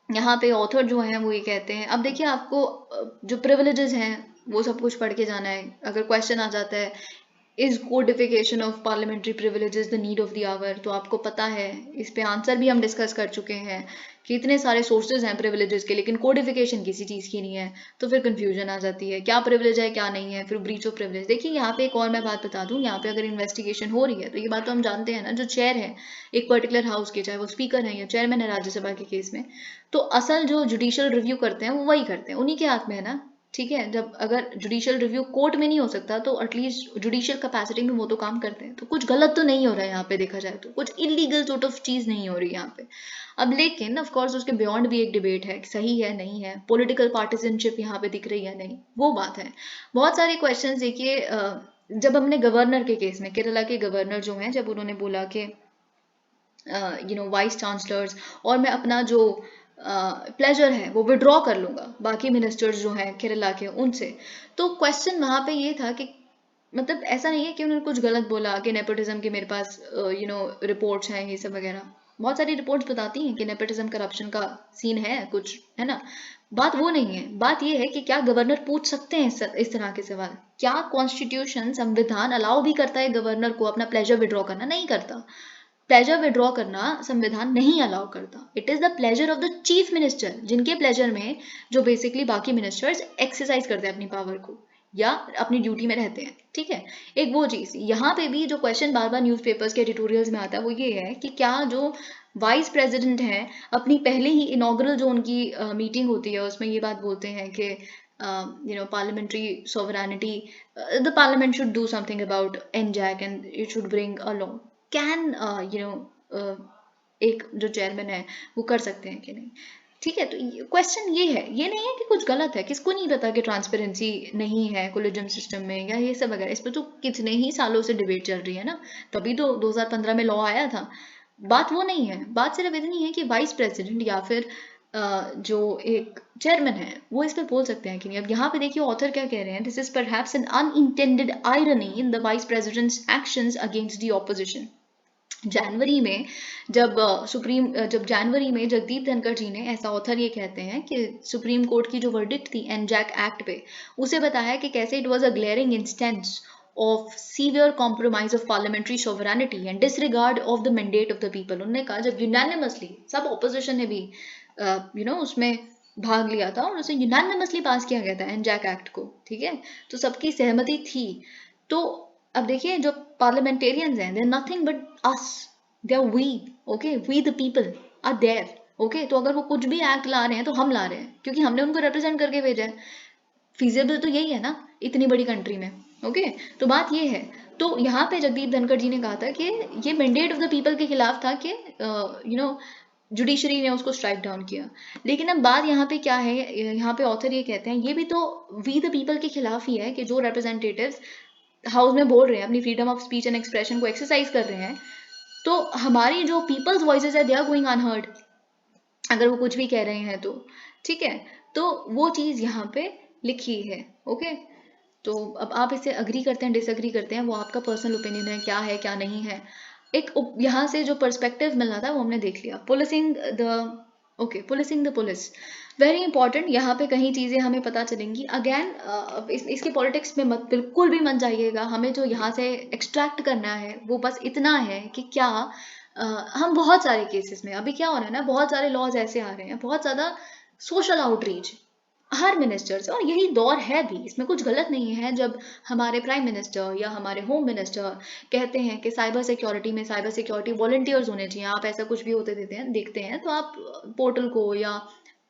यहाँ पे ऑथर जो हैं वो ये कहते हैं, अब देखिए आपको जो प्रिविलेजेस हैं वो सब कुछ पढ़ के जाना है, अगर क्वेश्चन आ जाता है is codification of parliamentary privileges the need of the hour? तो आपको पता है, इस पे आंसर भी हम डिस्कस कर चुके हैं कि इतने सारे सोर्सेज हैं प्रिविलेजेस के, लेकिन कोडिफिकेशन किसी चीज़ की नहीं है, तो फिर कंफ्यूजन आ जाती है, क्या प्रिविलेज है क्या नहीं है, फिर ब्रीच ऑफ प्रिविलेज। देखिए यहाँ पे एक और मैं बात बता दूँ, यहाँ पे अगर इन्वेस्टिगेशन हो रही है तो ये बात तो हम जानते हैं ना, जो चेयर है एक पर्टिकुलर हाउस के, चाहे वो स्पीकर है या चेयरमैन है राज्यसभा के केस में, तो असल जो जुडिशियल रिव्यू करते हैं वो वही करते हैं, उन्हीं के हाथ में है ना। ठीक है, जब अगर जुडिशियल रिव्यू कोर्ट में नहीं हो सकता तो एटलीस्ट जुडिशियल कैपेसिटी में वो तो काम करते हैं, तो कुछ गलत तो नहीं हो रहा है यहाँ पे, देखा जाए तो कुछ इलीगल सॉर्ट ऑफ चीज नहीं हो रही यहाँ पे। अब लेकिन ऑफ कोर्स उसके बियॉन्ड भी एक डिबेट है कि सही है नहीं है, पॉलिटिकल पार्टिसनशिप यहाँ पे दिख रही है नहीं, वो बात है। बहुत सारे क्वेश्चन देखिए, जब हमने गवर्नर के केस में, केरला के गवर्नर जो हैं, जब उन्होंने बोला कि वाइस चांसलर्स और मैं अपना जो प्लेजर है वो विड्रॉ कर लूंगा बाकी मिनिस्टर्स जो हैं केरला के उनसे, तो क्वेश्चन वहां पे ये था कि मतलब ऐसा नहीं है कि उन्होंने कुछ गलत बोला कि नेपोटिज्म के मेरे पास रिपोर्ट्स हैं ये सब वगैरह, बहुत सारी रिपोर्ट्स बताती हैं कि नेपोटिज्म करप्शन का सीन है कुछ, है ना। बात वो नहीं है, बात ये है कि क्या गवर्नर पूछ सकते हैं इस तरह के सवाल? क्या कॉन्स्टिट्यूशन संविधान अलाउ भी करता है गवर्नर को अपना प्लेजर विड्रॉ करना? नहीं करता। प्लेजर विड्रॉ करना संविधान नहीं अलाउ करता। It is the pleasure of the chief minister, जिनके प्लेजर में जो बेसिकली बाकी मिनिस्टर्स एक्सरसाइज करते हैं अपनी पावर को या अपनी ड्यूटी में रहते हैं। ठीक है, एक वो चीज यहाँ पे भी जो क्वेश्चन बार बार न्यूज़पेपर्स के एडिटोरियल्स में आता है वो ये है कि क्या जो वाइस प्रेसिडेंट हैं अपनी पहले ही इनॉग्रल जो उनकी मीटिंग होती है उसमें ये बात बोलते हैं कि parliamentary sovereignty, the parliament should do something about NJAC and it should bring a law, can एक जो चेयरमैन है वो कर सकते हैं कि नहीं? ठीक है, तो क्वेश्चन ये है, ये नहीं है कि कुछ गलत है, किसको नहीं पता कि ट्रांसपेरेंसी नहीं है कोलिजियम सिस्टम में या ये सब वगैरह, इस पर तो कितने ही सालों से डिबेट चल रही है ना, तभी तो 2015 में लॉ आया था। बात वो नहीं है, बात सिर्फ इतनी है कि वाइस प्रेसिडेंट या फिर जो एक चेयरमैन है वो इस पर बोल सकते हैं कि नहीं। अब यहाँ पे देखिए ऑथर क्या कह रहे हैं, this is perhaps an unintended irony in the vice president's actions against the opposition. जनवरी में जब जनवरी में जगदीप धनखड़ जी ने, ऐसा ऑथर ये कहते हैं कि सुप्रीम कोर्ट की जो वर्डिक्ट थी एनजैक एक्ट पे, उसे बताया कि कैसे it was a glaring instance of severe compromise of parliamentary sovereignty and disregard of the mandate of the people. उन्होंने कहा जब यूनानिमसली सब ऑपोजिशन ने भी उसमें भाग लिया था और उसे यूनानिमसली पास किया गया था एनजैक एक्ट को, ठीक है, तो सबकी सहमति थी। तो अब देखिए जो पार्लियामेंटेरियंस हैं, they are nothing but us, they are we, okay, we the people are there, okay. तो अगर वो कुछ भी एक्ट ला रहे हैं तो हम ला रहे हैं क्योंकि हमने उनको रिप्रेजेंट करके भेजा है। फीजेबल तो यही है ना इतनी बड़ी कंट्री में, ओके। तो बात ये है, तो यहाँ पे जगदीप धनखड़ जी ने कहा था कि ये मैंडेट ऑफ द पीपल के खिलाफ था कि जुडिशरी ने उसको स्ट्राइक डाउन किया। लेकिन अब बात यहाँ पे क्या है, यहाँ पे ऑथर ये कहते हैं ये भी तो वी द पीपल के खिलाफ ही है कि जो रिप्रेजेंटेटिव्स हाउस में बोल रहे हैं, अपनी freedom of speech and expression को एक्सरसाइज कर रहे हैं, तो हमारी जो पीपल्स वॉइसेस है दे आर गोइंग अनहर्ड, अगर वो कुछ भी कह रहे हैं तो, ठीक है। तो वो चीज़ यहाँ पे लिखी है, ओके। तो अब आप इसे अग्री करते हैं डिसअग्री करते हैं, वो आपका पर्सनल ओपिनियन है क्या नहीं है। एक यहाँ से जो पर्सपेक्टिव मिलना था वो हमने देख लिया। Policing the police, very important. यहाँ पे कहीं चीज़ें हमें पता चलेंगी। अगेन इसके पॉलिटिक्स में बिल्कुल भी मत जाइएगा। हमें जो यहाँ से एक्सट्रैक्ट करना है वो बस इतना है कि क्या हम बहुत सारे केसेस में, अभी क्या हो रहा है ना, बहुत सारे लॉज ऐसे आ रहे हैं, बहुत ज़्यादा सोशल आउटरीच हर मिनिस्टर से, और यही दौर है भी, इसमें कुछ गलत नहीं है जब हमारे प्राइम मिनिस्टर या हमारे होम मिनिस्टर कहते हैं कि साइबर सिक्योरिटी वॉलंटियर्स होने चाहिए। आप ऐसा कुछ भी होते देखते हैं तो आप पोर्टल को या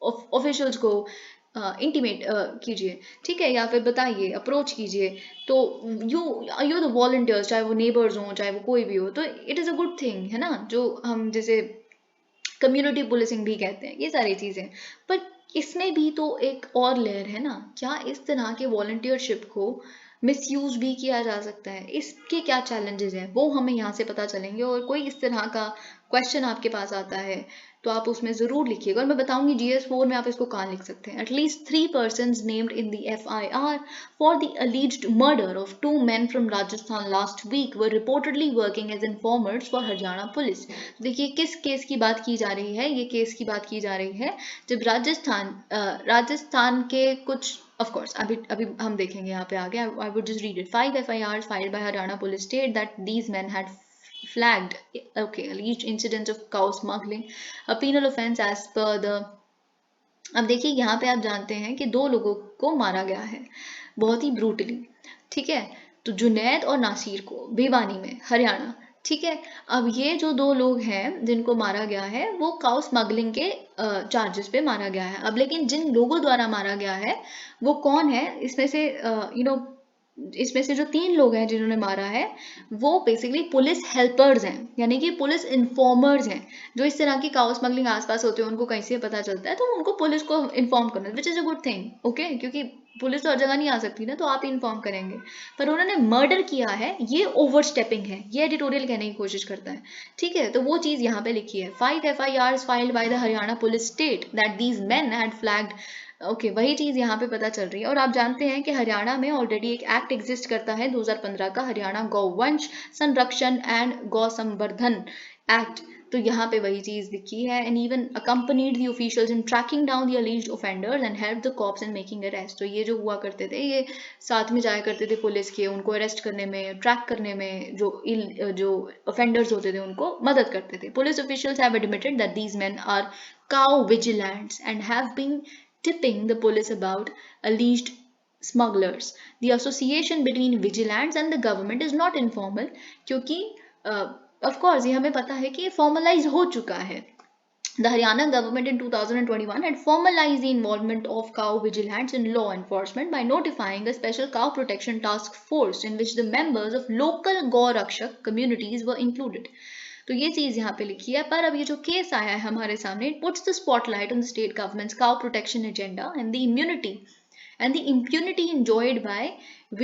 ऑफिशियल्स को इंटीमेट कीजिए, ठीक है, या फिर बताइए, अप्रोच कीजिए। तो यू द वॉलंटियर्स, चाहे वो नेबर्स हों चाहे वो कोई भी हो, तो it is a good thing, है ना, जो हम जैसे कम्युनिटी पुलिसिंग भी कहते हैं, ये सारी चीज़ें। पर इसमें भी तो एक और लेयर है ना, क्या इस तरह के वॉलंटियरशिप को मिसयूज भी किया जा सकता है? इसके क्या चैलेंजेस हैं वो हमें यहाँ से पता चलेंगे, और कोई इस तरह का क्वेश्चन आपके पास आता है तो आप उसमें जरूर लिखिएगा, और मैं बताऊंगी GS4 में आप इसको कहाँ लिख सकते हैं. At least 3 persons named in the FIR for the alleged murder of 2 men from Rajasthan last week were reportedly working as informers for Haryana police. देखिए किस केस की बात की जा रही है. ये केस की बात की जा रही है जब राजस्थान के कुछ, of course अभी अभी हम देखेंगे यहाँ पे आगे. I would just read it. 5 FIRs filed by Haryana police state that these men had flagged alleged incidents of cow smuggling, a penal offense as per the. अब देखिए यहाँ पे आप जानते हैं कि 2 लोगों को मारा गया है बहुत ही ब्रूटली, ठीक है. तो जुनैद और नासिर को भिवानी में, हरियाणा, ठीक है. अब ये जो 2 लोग हैं जिनको मारा गया है वो काउ स्मगलिंग के चार्जेस पे मारा गया है. अब लेकिन जिन लोगों द्वारा मारा गया है वो कौन है, इसमें से इसमें से जो 3 लोग हैं जिन्होंने मारा है वो बेसिकली पुलिस हेल्पर्स हैं, यानी कि पुलिस इन्फॉर्मर्स हैं. जो इस तरह की काउ स्मगलिंग आसपास होते हैं उनको कहीं से पता चलता है तो उनको पुलिस को इन्फॉर्म करना, which is a good thing. Okay, क्योंकि पुलिस तो हर जगह नहीं आ सकती ना, तो आप ही इन्फॉर्म करेंगे. पर उन्होंने मर्डर किया है, ये ओवर स्टेपिंग है, ये एडिटोरियल कहने की कोशिश करता है, ठीक है. तो वो चीज़ यहाँ पे लिखी है. 5 FIRs filed by the Haryana police state that these men had flagged. Okay वही चीज़ यहाँ पे पता चल रही है. और आप जानते हैं कि हरियाणा में ऑलरेडी एक एक्ट एग्जिस्ट करता है 2015 का, हरियाणा गौवंश संरक्षण एंड गौ संवर्धन एक्ट. तो यहाँ पे वही चीज़ लिखी है. And even accompanied the officials in tracking down the alleged offenders and help the cops in making arrest. तो ये जो हुआ करते थे ये साथ में जाया करते थे पुलिस के, उनको अरेस्ट करने में, ट्रैक करने में, जो ऑफेंडर्स होते थे उनको मदद करते थे. Police officials have admitted that these men are cow vigilants and have been tipping the police about alleged smugglers. The association between vigilance and the government is not informal, क्योंकि of course ये हमें पता है कि ये formalize हो चुका है. The Haryana government in 2021 had formalized the involvement of cow vigilants in law enforcement by notifying a special cow protection task force in which the members of local Gau Rakshak communities were included. तो ये चीज़ यहाँ पे लिखी है. पर अब ये जो केस आया है हमारे सामने, it puts the spotlight on the state government's cow protection agenda and the impunity enjoyed by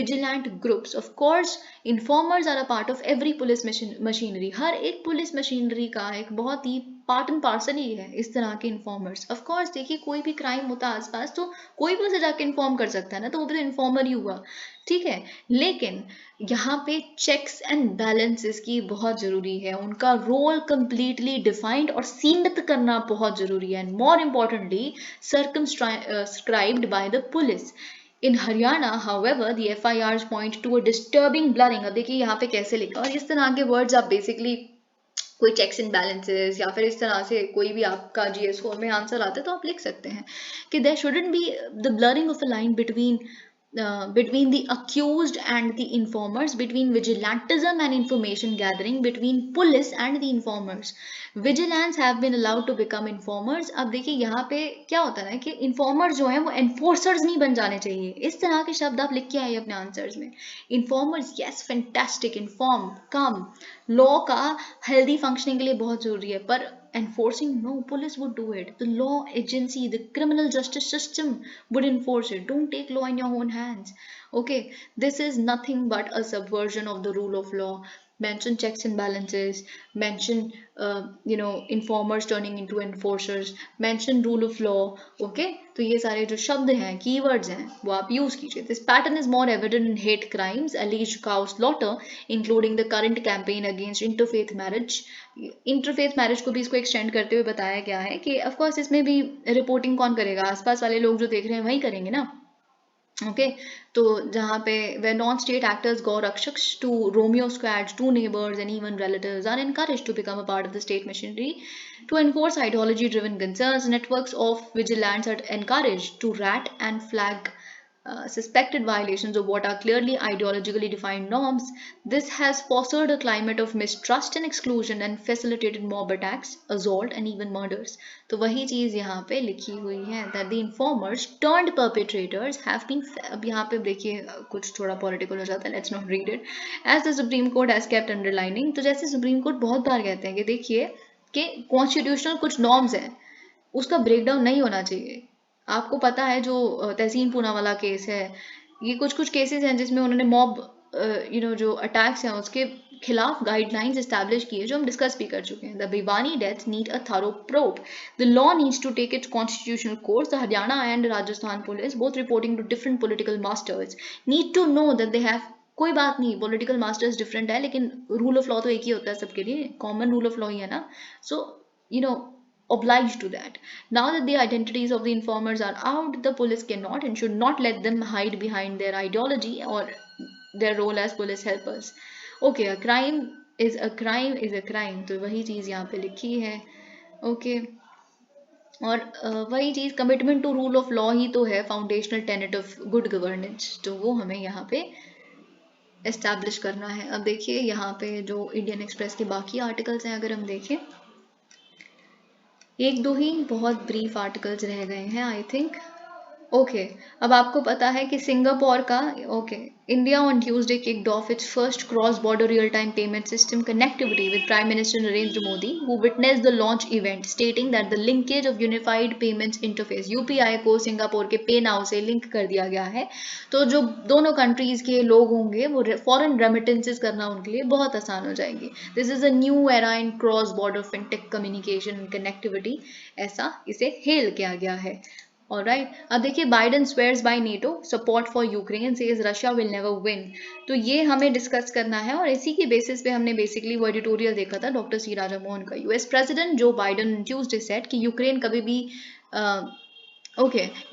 vigilant groups. Of course, informers are a part of every police machinery. हर एक पुलिस मशीनरी का एक बहुत ही part and parcel ही है इस तरह के informers. Of course देखिए कोई भी क्राइम होता है आसपास तो कोई भी उसे जाके इन्फॉर्म कर सकता है ना, तो वो भी तो इन्फॉर्मर ही हुआ, ठीक है. लेकिन यहाँ पे चेक्स एंड बैलेंसेस की बहुत ज़रूरी है, उनका रोल कंप्लीटली डिफाइंड और सीमित करना बहुत ज़रूरी है. And more importantly circumscribed by the police. In Haryana, however, the FIRs point to a disturbing blurring. अब देखिए यहाँ पे कैसे लिखा, और इस तरह के वर्ड्स आप बेसिकली कोई चेक्स एंड बैलेंसेस या फिर इस तरह से कोई भी आपका GS4 में आंसर आता है तो आप लिख सकते हैं कि there shouldn't be the blurring of a line between the accused and the informers, between vigilantism and information gathering, between police and the informers. Vigilants have been allowed to become informers. अब देखिए यहाँ पे क्या होता है ना कि informers जो हैं वो enforcers नहीं बन जाने चाहिए. इस तरह के शब्द आप लिख के आइए अपने आंसर्स में. Informers, yes, fantastic, inform, come. Law का हेल्दी फंक्शनिंग के लिए बहुत जरूरी है, पर enforcing, no, police would do it. The law agency, the criminal justice system would enforce it. Don't take law in your own hands. Okay, this is nothing but a subversion of the rule of law. Mention checks and balances, mention informers turning into enforcers, mention rule of law. Okay, तो ये सारे जो शब्द हैं, keywords हैं, वो आप use कीजिए. This pattern is more evident in hate crimes, alleged cow slaughter, including the current campaign against interfaith marriage. Interfaith marriage को भी इसको एक्सटेंड करते हुए बताया गया है कि ऑफ कोर्स इसमें भी रिपोर्टिंग कौन करेगा, आसपास वाले लोग जो देख रहे हैं वही करेंगे ना. ओके, तो जहाँ पे वे non state actors gau rakshak to Romeo squads to neighbours and even relatives are encouraged to become a part of the state machinery to enforce ideology driven concerns. Networks of vigilants are encouraged to rat and flag suspected violations of what are clearly ideologically defined norms. This has fostered a climate of mistrust and exclusion and facilitated mob attacks, assault and even murders. तो वही चीज़ यहाँ पे लिखी हुई है that the informers turned perpetrators have been. अब यहाँ पे देखिए कुछ थोड़ा political हो जाता है, let's not read it. As the Supreme Court has kept underlining, तो जैसे Supreme Court बहुत बार कहते हैं कि देखिए कि कॉन्स्टिट्यूशनल कुछ नॉर्म्स हैं उसका ब्रेकडाउन नहीं होना चाहिए. आपको पता है जो तहसीन पूना वाला केस है, ये कुछ केसेस हैं जिसमें उन्होंने मॉब जो अटैक्स हैं उसके खिलाफ गाइडलाइंस एस्टैब्लिश की है जो हम डिस्कस भी कर चुके हैं. The Bhiwani death need a thorough probe. The law needs to take its constitutional course. The Haryana and Rajasthan police both reporting to different political masters need to know that they have. कोई बात नहीं, पॉलिटिकल मास्टर्स डिफरेंट है लेकिन rule of law तो एक ही होता है सबके लिए, कॉमन रूल ऑफ लॉ ही है ना. So you know obliged to that. Now that the identities of the informers are out, the police cannot and should not let them hide behind their ideology or their role as police helpers. Okay, a crime is a crime is a crime. तो वही चीज़ यहाँ पे लिखी है. Okay. और वही चीज़ commitment to rule of law ही तो है foundational tenet of good governance. तो वो हमें यहाँ पे एस्टैब्लिश करना है. अब देखिए यहाँ पे जो इंडियन एक्सप्रेस के बाकी आर्टिकल्स हैं अगर हम देखें, एक दो ही बहुत ब्रीफ आर्टिकल्स रह गए हैं आई थिंक. ओके, अब आपको पता है कि सिंगापुर का India on Tuesday kicked of its first cross border real time payment system connectivity with prime minister Narendra Modi who witnessed the launch event stating that the linkage of unified payments interface UPI को Singapore के पे now से link कर दिया गया है. तो जो दोनों कंट्रीज के लोग होंगे वो फॉरेन रेमिटेंसेस करना उनके लिए बहुत आसान हो जाएगी. This is a new era in cross border fintech communication and connectivity, ऐसा इसे हेल किया गया है. ऑलराइट, अब देखिए Biden swears by NATO support for Ukraine says Russia will never win. तो ये हमें डिस्कस करना है और इसी की बेसिस पे हमने बेसिकली वो एडिटोरियल देखा था डॉक्टर सी राजा मोहन का. यूएस प्रेसिडेंट जो बाइडन ट्यूसडे सेड कि यूक्रेन कभी भी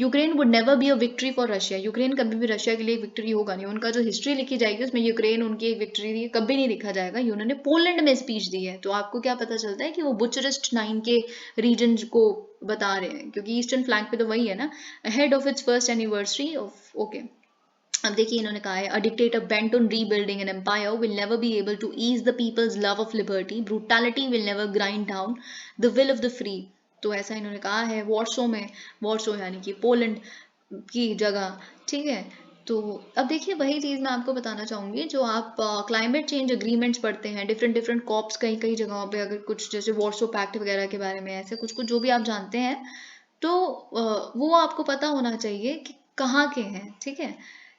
Ukraine would never be a victory for Russia. Ukraine कभी भी रशिया के लिए विक्ट्री होगा नहीं. उनका जो हिस्ट्री लिखी जाएगी उसमें यूक्रेन उनकी एक विक्ट्री कभी नहीं लिखा जाएगा. उन्होंने पोलैंड में स्पीच दी है. तो आपको क्या पता चलता है कि वो बुचारेस्ट 9 के रीजन को बता रहे हैं क्योंकि ईस्टर्न फ्लैंक पे तो वही है ना. Ahead of its first anniversary of अब देखिए इन्होंने कहा है, a dictator bent on rebuilding an empire will never be able to ease the people's love of liberty. Brutality will never grind down the will of the free. तो ऐसा इन्होंने कहा है वॉर्सो में. वॉर्सो यानी कि पोलैंड की जगह. ठीक है, तो अब देखिए वही चीज़ मैं आपको बताना चाहूँगी. जो आप क्लाइमेट चेंज अग्रीमेंट्स पढ़ते हैं डिफरेंट डिफरेंट कॉप्स कई कई जगहों पे, अगर कुछ जैसे वॉर्सो पैक्ट वगैरह के बारे में ऐसे कुछ कुछ जो भी आप जानते हैं तो वो आपको पता होना चाहिए कि कहाँ के हैं. ठीक है,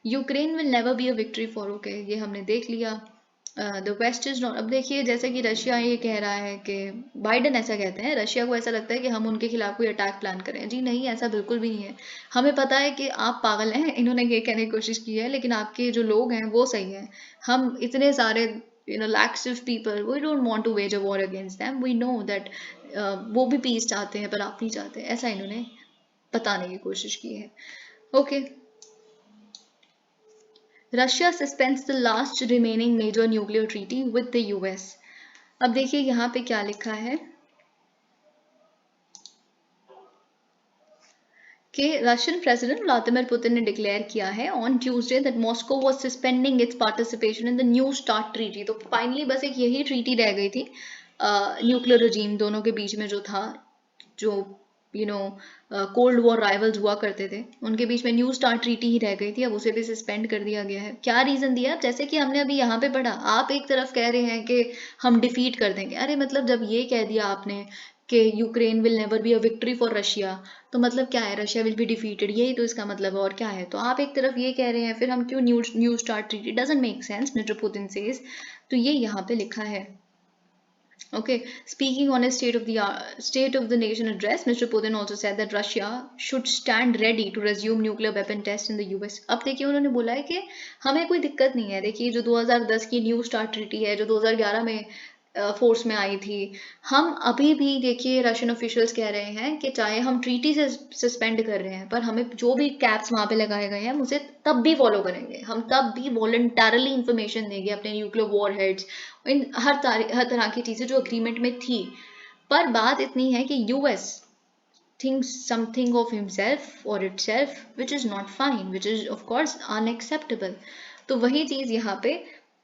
Ukraine will never be a victory for ये हमने देख लिया. The west is not. अब देखिए जैसे कि रशिया ये कह रहा है कि बाइडन ऐसा कहते हैं, रशिया को ऐसा लगता है कि हम उनके खिलाफ कोई अटैक प्लान करें. जी नहीं, ऐसा बिल्कुल भी नहीं है. हमें पता है कि आप पागल हैं, इन्होंने ये कहने की कोशिश की है, लेकिन आपके जो लोग हैं वो सही हैं. हम इतने सारे lakhs of people, we don't want to wage a war against them. We know that वो भी पीस चाहते हैं पर आप नहीं चाहते. ऐसा इन्होंने बताने की कोशिश की है. ओके, Russia suspends the last remaining major nuclear treaty with the US. अब देखिए यहाँ पे क्या लिखा है कि रशियन प्रेसिडेंट व्लादिमीर पुतिन ने डिक्लेयर किया है on Tuesday that Moscow was suspending its participation in the new START treaty. तो फाइनली बस एक यही ट्रीटी रह गई थी न्यूक्लियर रजीम दोनों के बीच में जो था, जो कोल्ड वॉर राइवल्स हुआ करते थे उनके बीच में न्यू स्टार्ट ट्रीटी ही रह गई थी. अब उसे भी सस्पेंड कर दिया गया है. क्या रीजन दिया? जैसे कि हमने अभी यहाँ पे पढ़ा, आप एक तरफ कह रहे हैं कि हम डिफीट कर देंगे. अरे मतलब जब ये कह दिया आपने कि Ukraine will never be a victory for Russia, तो मतलब क्या है? रशिया विल बी डिफीटेड, यही तो इसका मतलब है. और क्या है? तो आप एक तरफ ये कह रहे हैं, फिर हम क्यों new START treaty? Doesn't make sense, mister Putin says. तो ये यहाँ पे लिखा है. Okay, speaking on his State of the Nation address, Mr. Putin also said that Russia should stand ready to resume nuclear weapon tests in the US. अब देखिए उन्होंने बोला है कि हमें कोई दिक्कत नहीं है. देखिए जो 2010 की न्यू स्टार्ट ट्रीटी है जो 2011 में फोर्स में आई थी, हम अभी भी देखिए रशियन ऑफिशियल्स कह रहे हैं कि चाहे हम ट्रीटी से सस्पेंड कर रहे हैं पर हमें जो भी कैप्स वहाँ पे लगाए गए हैं हम उसे तब भी फॉलो करेंगे. हम तब भी वॉलंटरली इंफॉर्मेशन देंगे अपने न्यूक्लियर वॉर हेड्स, इन हर तरह की चीज़ें जो अग्रीमेंट में थी. पर बात इतनी है कि US thinks something of himself or itself which is not fine, which is of course unacceptable. तो वही चीज़ यहाँ पे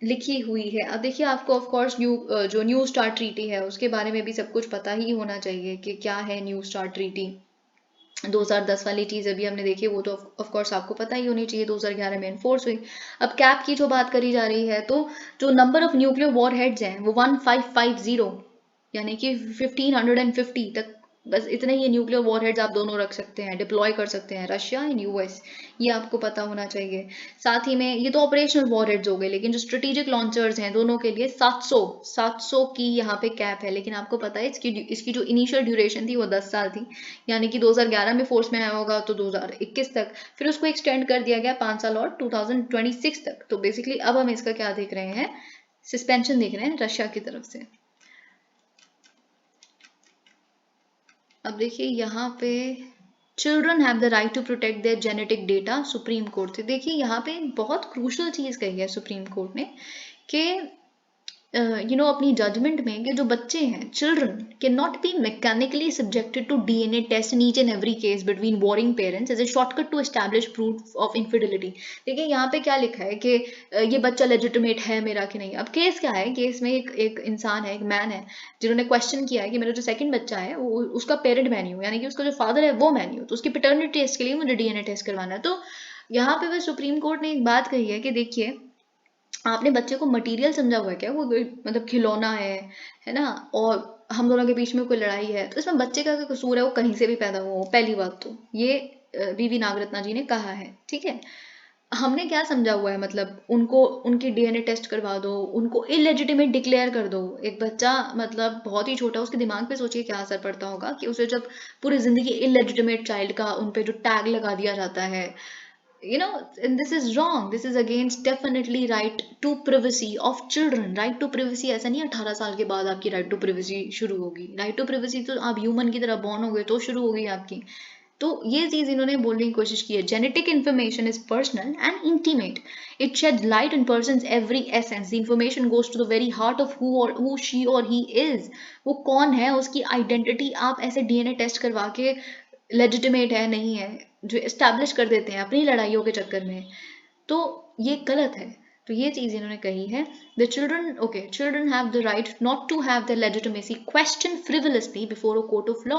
लिखी हुई है. अब देखिए आपको ऑफ कोर्स जो न्यू स्टार्ट ट्रीटी है उसके बारे में भी सब कुछ पता ही होना चाहिए कि क्या है न्यू स्टार्ट ट्रीटी. 2010 वाली चीज़ अभी हमने देखी, वो तो ऑफ कोर्स आपको पता ही होनी चाहिए 2011 में एनफोर्स हुई. अब कैप की जो बात करी जा रही है, तो जो number of nuclear war heads हैं वो 1550 यानी कि 1550 तक बस इतने ही न्यूक्लियर वॉरहेड्स आप दोनों रख सकते हैं, डिप्लॉय कर सकते हैं, रशिया एंड यूएस, ये आपको पता होना चाहिए। साथ ही में ये तो ऑपरेशनल वॉरहेड्स हो गए, लेकिन जो स्ट्रेटेजिक लॉन्चर्स हैं दोनों के लिए 700 की यहाँ पे कैप है। लेकिन आपको पता है इसकी जो इनिशियल ड्यूरेशन थी वो 10 साल थी, यानी कि 2011 में फोर्स में आया होगा तो 2021 तक, फिर उसको एक्सटेंड कर दिया गया 5 साल और 2026 तक। तो बेसिकली अब हम इसका क्या देख रहे हैं, सस्पेंशन देख रहे हैं रशिया की तरफ से। अब देखिए यहाँ पे children have the right to protect their genetic data, supreme court से। देखिए यहाँ पे बहुत क्रूशल चीज कही है सुप्रीम कोर्ट ने कि अपनी जजमेंट में कि जो बच्चे हैं, children can not be mechanically subjected to DNA test in each and every case between warring parents as a shortcut to establish proof of infidelity. देखिए यहाँ पे क्या लिखा है कि ये बच्चा लेजिटिमेट है मेरा कि नहीं। अब केस क्या है, केस में एक इंसान है, एक मैन है, जिन्होंने क्वेश्चन किया है कि मेरा जो सेकंड बच्चा है वो उसका पेरेंट मैं नहीं हूँ, यानी कि उसका जो फादर है वो मैं नहीं हूँ, तो उसकी पेटर्निटी टेस्ट के लिए मुझे डीएनए टेस्ट करवाना है। तो यहाँ पे वह सुप्रीम कोर्ट ने एक बात कही है कि देखिए आपने बच्चे को मटेरियल समझा हुआ है क्या, वो मतलब खिलौना है ना, और हम दोनों के बीच में कोई लड़ाई है तो इसमें बच्चे का क्या कसूर है, वो कहीं से भी पैदा हुआ हो। पहली बात तो ये बीवी नागरत्ना जी ने कहा है, ठीक है। हमने क्या समझा हुआ है, मतलब उनको उनकी डीएनए टेस्ट करवा दो, उनको इलेजिटिमेट डिक्लेयर कर दो। एक बच्चा मतलब बहुत ही छोटा, उसके दिमाग पे सोचिए क्या असर पड़ता होगा कि उसे जब पूरी जिंदगी इलेजिटिमेट चाइल्ड का उन पे जो टैग लगा दिया जाता है, and this is wrong, this is against definitely right to privacy of children। right to privacy ऐसा नहीं 18 साल के बाद आपकी right to privacy शुरू होगी, right to privacy तो आप ह्यूमन की तरह बॉर्न हो गए तो शुरू होगी आपकी। तो ये चीज इन्होंने बोलने की कोशिश की है, genetic information is personal and intimate, it shed light on person's every essence, the information goes to the very heart of who she और ही इज। वो कौन है, उसकी आइडेंटिटी आप ऐसे डीएनए टेस्ट करवा के लेजिटिमेट है नहीं है जो एस्टैब्लिश कर देते हैं अपनी लड़ाइयों के चक्कर में, तो ये गलत है। तो ये चीज इन्होंने कही है, the children have the right not to have the legitimacy question frivolously before a court of law.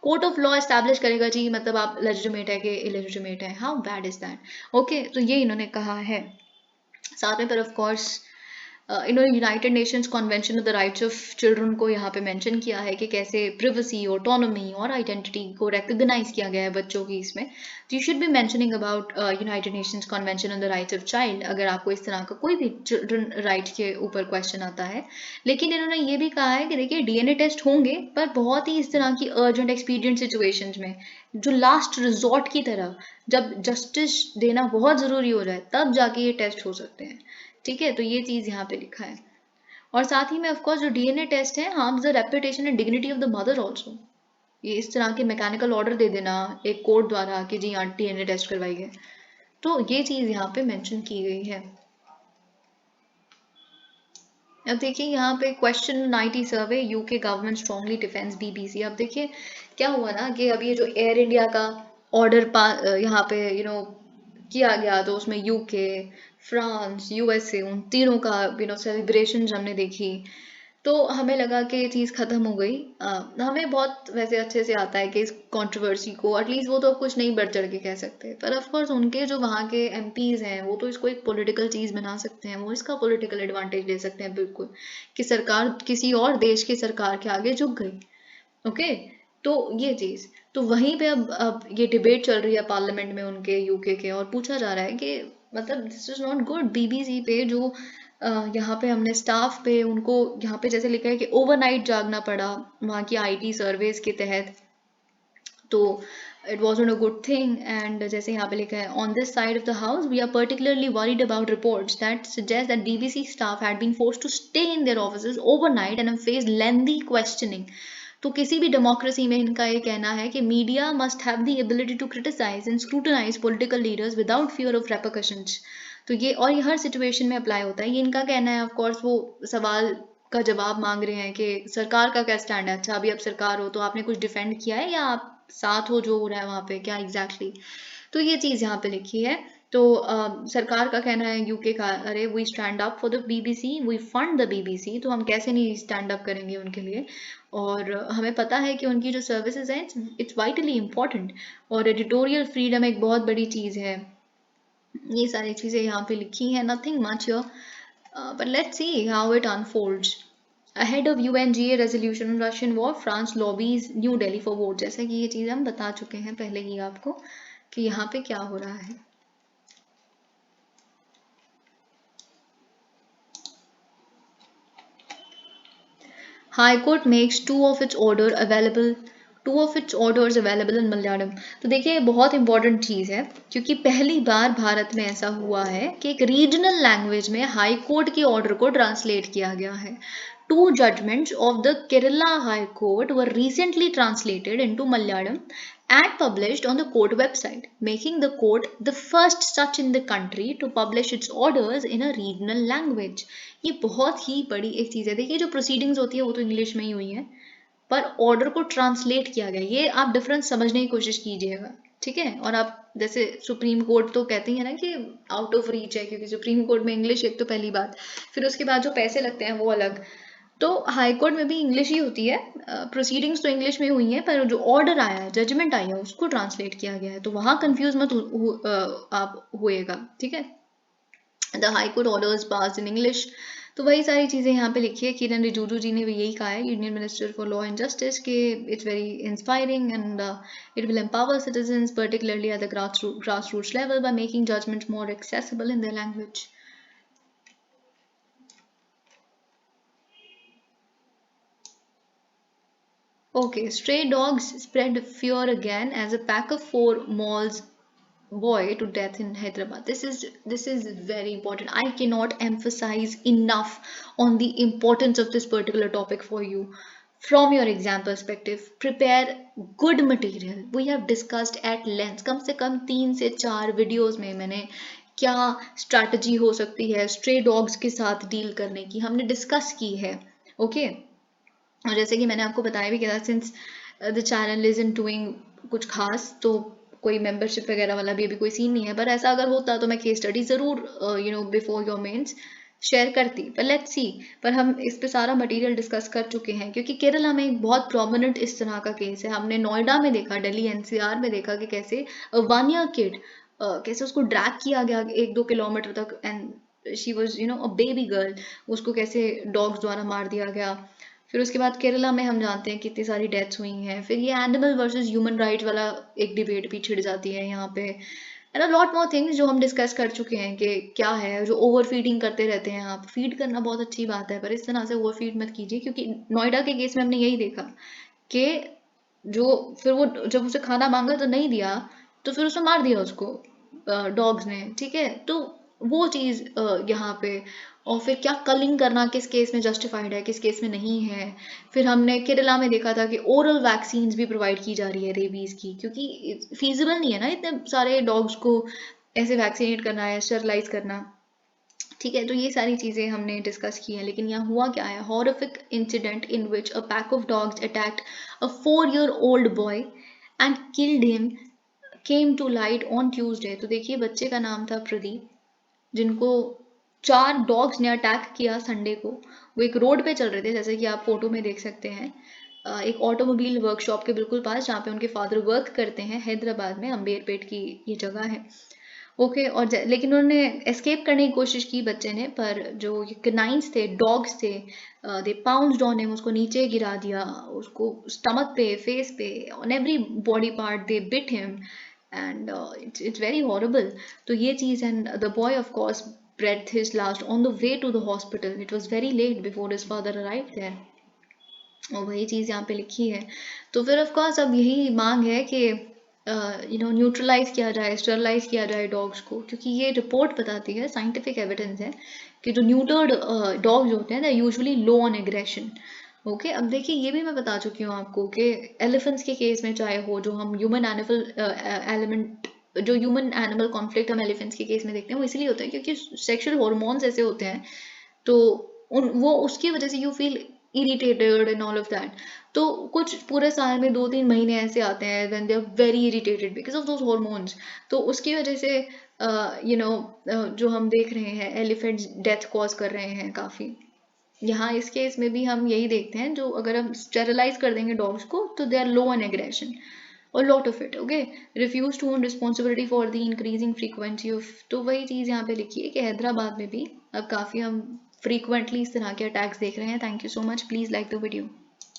Court of law establish करेगा जी मतलब आप लेजिटिमेट है कि इलेजिटिमेट है, how bad is that. Okay, तो ये इन्होंने कहा है। साथ में पर ऑफ कोर्स इन्होंने United Nations convention of the rights of children को यहाँ पे मेंशन किया है कि कैसे प्रिवेसी, ऑटोनॉमी और आइडेंटिटी को रिकॉग्नाइज किया गया है बच्चों की इसमें। तो you should be mentioning about United Nations convention on the rights of child अगर आपको इस तरह का कोई भी चिल्ड्रन राइट के ऊपर क्वेश्चन आता है। लेकिन इन्होंने ये भी कहा है कि देखिए डीएनए टेस्ट होंगे पर बहुत ही इस तरह की अर्जेंट एक्सपीडिएंट सिचुएशंस में, जो लास्ट रिजॉर्ट की तरह, जब जस्टिस देना बहुत ज़रूरी हो जाए तब जाके ये टेस्ट हो सकते हैं, ठीक है। तो ये चीज़ यहाँ पे लिखा है। और साथ ही में ऑफ कोर्स जो डीएनए टेस्ट है harms the reputation and dignity of the mother also. ये इस तरह के मैकेनिकल ऑर्डर दे देना एक कोर्ट द्वारा कि जी हाँ डीएनए टेस्ट करवाइए, तो ये चीज़ यहाँ पे मेंशन की गई है। अब देखिए यहाँ पे question 90 survey, UK government strongly defence BBC. अब देखिए क्या हुआ ना कि अब ये जो एयर इंडिया का ऑर्डर यहाँ पे किया गया, तो उसमें यूके, फ्रांस, यूएसए, उन तीनों का सेलिब्रेशन हमने देखी, तो हमें लगा कि ये चीज़ ख़त्म हो गई। हमें बहुत वैसे अच्छे से आता है कि इस कंट्रोवर्सी को एटलीस्ट वो तो कुछ नहीं बढ़ चढ़ के कह सकते, पर ऑफ कोर्स उनके जो वहाँ के एमपीज़ हैं वो तो इसको एक पॉलिटिकल चीज़ बना सकते हैं, वो इसका पॉलिटिकल एडवांटेज ले सकते हैं बिल्कुल, कि सरकार किसी और देश की सरकार के आगे झुक गई। ओके, तो ये चीज़ तो वहीं पे अब ये डिबेट चल रही है पार्लियामेंट में उनके यूके के, और पूछा जा रहा है कि मतलब this is not good. BBC पे जो यहाँ पे हमने स्टाफ पे उनको यहाँ पे जैसे लिखा है कि ओवरनाइट जागना पड़ा वहाँ की आईटी सर्वेस के तहत, तो it wasn't a good thing। and जैसे यहाँ पे लिखा है, on this side of the house we are particularly worried about reports that suggest that BBC staff had been forced to stay in their offices overnight and have faced lengthy questioning। तो किसी भी democracy में इनका ये कहना है कि media must have the ability to criticise and scrutinise political leaders without fear of repercussions. तो ये और ये हर सिचुएशन में अप्लाई होता है, ये इनका कहना है। ऑफ कोर्स वो सवाल का जवाब मांग रहे हैं कि सरकार का क्या स्टैंड है। अच्छा अभी आप सरकार हो तो आपने कुछ डिफेंड किया है या आप साथ हो जो हो रहा है वहाँ पे, क्या एग्जैक्टली तो ये चीज़ यहाँ पे लिखी है। तो सरकार का कहना है यूके का, अरे we stand up for the BBC, we fund the BBC, तो हम कैसे नहीं स्टैंड अप करेंगे उनके लिए। और हमें पता है कि उनकी जो सर्विसेज हैं इट्स वाइटली इम्पॉर्टेंट, और एडिटोरियल फ्रीडम एक बहुत बड़ी चीज़ है। ये सारी चीज़ें यहाँ पे लिखी हैं, nothing much but let's see how it unfolds. Ahead of UNGA resolution on Russian war, France lobbies New Delhi for vote. जैसा कि ये चीज़ हम बता चुके हैं पहले ही आपको कि यहाँ पे क्या हो रहा है. High Court makes two of its orders available in Malayalam. तो देखिए बहुत इंपॉर्टेंट चीज़ है क्योंकि पहली बार भारत में ऐसा हुआ है कि एक रीजनल लैंग्वेज में हाई कोर्ट के ऑर्डर को ट्रांसलेट किया गया है. Two judgments of the Kerala High Court were recently translated into Malayalam and published on the court website, making the court the first such in the country to publish its orders in a regional language. ये बहुत ही बड़ी एक चीज़ है. देखिए जो proceedings होती है वो तो इंग्लिश में ही हुई है, पर ऑर्डर को ट्रांसलेट किया गया. ये आप डिफरेंस समझने की कोशिश कीजिएगा, ठीक है. और आप जैसे सुप्रीम कोर्ट तो कहते हैं ना कि आउट ऑफ रीच है क्योंकि सुप्रीम कोर्ट में इंग्लिश एक तो पहली बात, फिर उसके बाद जो पैसे लगते हैं वो अलग. तो हाई कोर्ट में भी इंग्लिश ही होती है. प्रोसीडिंग्स तो इंग्लिश में हुई हैं पर जो ऑर्डर आया है, जजमेंट आई है, उसको ट्रांसलेट किया गया है. तो वहाँ कंफ्यूज मत आप होएगा, ठीक है. The high court orders passed in English. तो वही सारी चीज़ें यहाँ पे लिखी है. किरण रिजिजू जी ने भी यही कहा है, union minister for law and justice, के it's very inspiring and it will empower citizens particularly at the grass roots level by making judgments more accessible in their language. Okay, stray dogs spread fear again as a pack of 4 mauls boy to death in Hyderabad. This is very important. I cannot emphasize enough on the importance of this particular topic for you. From your exam perspective, prepare good material. We have discussed at length. कम से कम 3 से 4 videos में मैंने क्या strategy हो सकती है stray dogs के साथ डील करने की हमने डिस्कस की है. ओके और जैसे कि मैंने आपको बताया भी किया, since the channel is in doing कुछ खास, तो कोई मेंबरशिप वगैरह वाला भी अभी कोई सीन नहीं है. पर ऐसा अगर होता तो मैं केस स्टडी ज़रूर बिफोर योर मेंस शेयर करती. पर लेट्स सी. पर हम इस पे सारा मटेरियल डिस्कस कर चुके हैं क्योंकि केरला में एक बहुत प्रोमिनेंट इस तरह का केस है. हमने नोएडा में देखा, दिल्ली एनसीआर में देखा कि कैसे 1 ईयर किड कैसे उसको ड्रैग किया गया 1-2 किलोमीटर तक and she was a baby girl. उसको कैसे डॉग्स द्वारा मार दिया गया. फिर उसके बाद केरला में हम जानते हैं कितनी सारी डेथ्स हुई हैं. फिर ये एनिमल वर्सेस ह्यूमन राइट वाला एक डिबेट भी छिड़ जाती है यहाँ पे. And a lot more things जो हम डिस्कस कर चुके हैं कि क्या है जो ओवर फीडिंग करते रहते हैं आप. फीड करना बहुत अच्छी बात है पर इस तरह से ओवर फीड मत कीजिए क्योंकि नोएडा के केस में हमने यही देखा कि जो फिर वो जब उसे खाना मांगा तो नहीं दिया तो फिर उसने मार दिया उसको डॉग्स ने, ठीक है. तो वो चीज़ यहाँ पे. और फिर क्या कलिंग करना किस केस में जस्टिफाइड है किस केस में नहीं है. फिर हमने केरला में देखा था कि ओरल वैक्सीन्स भी प्रोवाइड की जा रही है रेबीज़ की क्योंकि फीजिबल नहीं है ना इतने सारे डॉग्स को ऐसे वैक्सीनेट करना है, स्टरलाइज करना, ठीक है. तो ये सारी चीज़ें हमने डिस्कस की हैं. लेकिन यहाँ हुआ क्या है, horrific incident in which a pack of dogs attacked a 4-year-old boy and killed him came to light on Tuesday. तो देखिए बच्चे का नाम था प्रदीप, जिनको 4 डॉग्स ने अटैक किया संडे को. वो एक रोड पे चल रहे थे जैसे कि आप फोटो में देख सकते हैं, एक ऑटोमोबाइल वर्कशॉप के बिल्कुल पास जहाँ पे उनके फादर वर्क करते हैं हैदराबाद में, अम्बेरपेट की ये जगह है. ओके और लेकिन उन्होंने एस्केप करने की कोशिश की बच्चे ने, पर जो ये कनाइंस थे, डॉग्स थे, दे पाउंस्ड ऑन हिम, उसको नीचे गिरा दिया, उसको स्टमक पे, फेस पे, on every body part they bit him and it's very horrible. तो ये चीज़ and the boy of course breathed his last on the way to the hospital. It was very late before his father arrived there. और वही चीज़ यहाँ पे लिखी है. तो फिर ऑफ कोर्स अब यही मांग है कि न्यूट्रलाइज किया जाए, स्टरलाइज किया जाए डॉग्स को, क्योंकि ये रिपोर्ट बताती है, साइंटिफिक एविडेंस है कि जो न्यूटर्ड डॉग्स होते हैं they usually low on aggression. Okay अब देखिए ये भी मैं बता चुकी हूँ आपको कि एलिफेंट्स के केस में चाहे हो, जो हम ह्यूमन एलिमेंट जो ह्यूमन एनिमल कॉन्फ्लिक्ट हम एलिफेंट्स के केस में देखते हैं वो इसलिए होता है क्योंकि सेक्सुअल हॉर्मोन्स ऐसे होते हैं, तो वो उसकी वजह से you feel irritated and all of that. तो कुछ पूरे साल में 2-3 महीने ऐसे आते हैं when they are very irritated because of those hormones. तो उसकी वजह से जो हम देख रहे हैं एलिफेंट्स डेथ कॉज कर रहे हैं काफ़ी. यहाँ इस केस में भी हम यही देखते हैं, जो अगर हम स्टेरलाइज कर देंगे डॉग्स को तो they are low on aggression और lot of it. Okay refuse to own responsibility for the increasing frequency of. तो वही चीज़ यहाँ पे लिखी है कि हैदराबाद में भी अब काफ़ी हम फ्रीक्वेंटली इस तरह के अटैक्स देख रहे हैं. Thank you so much. Please like the video.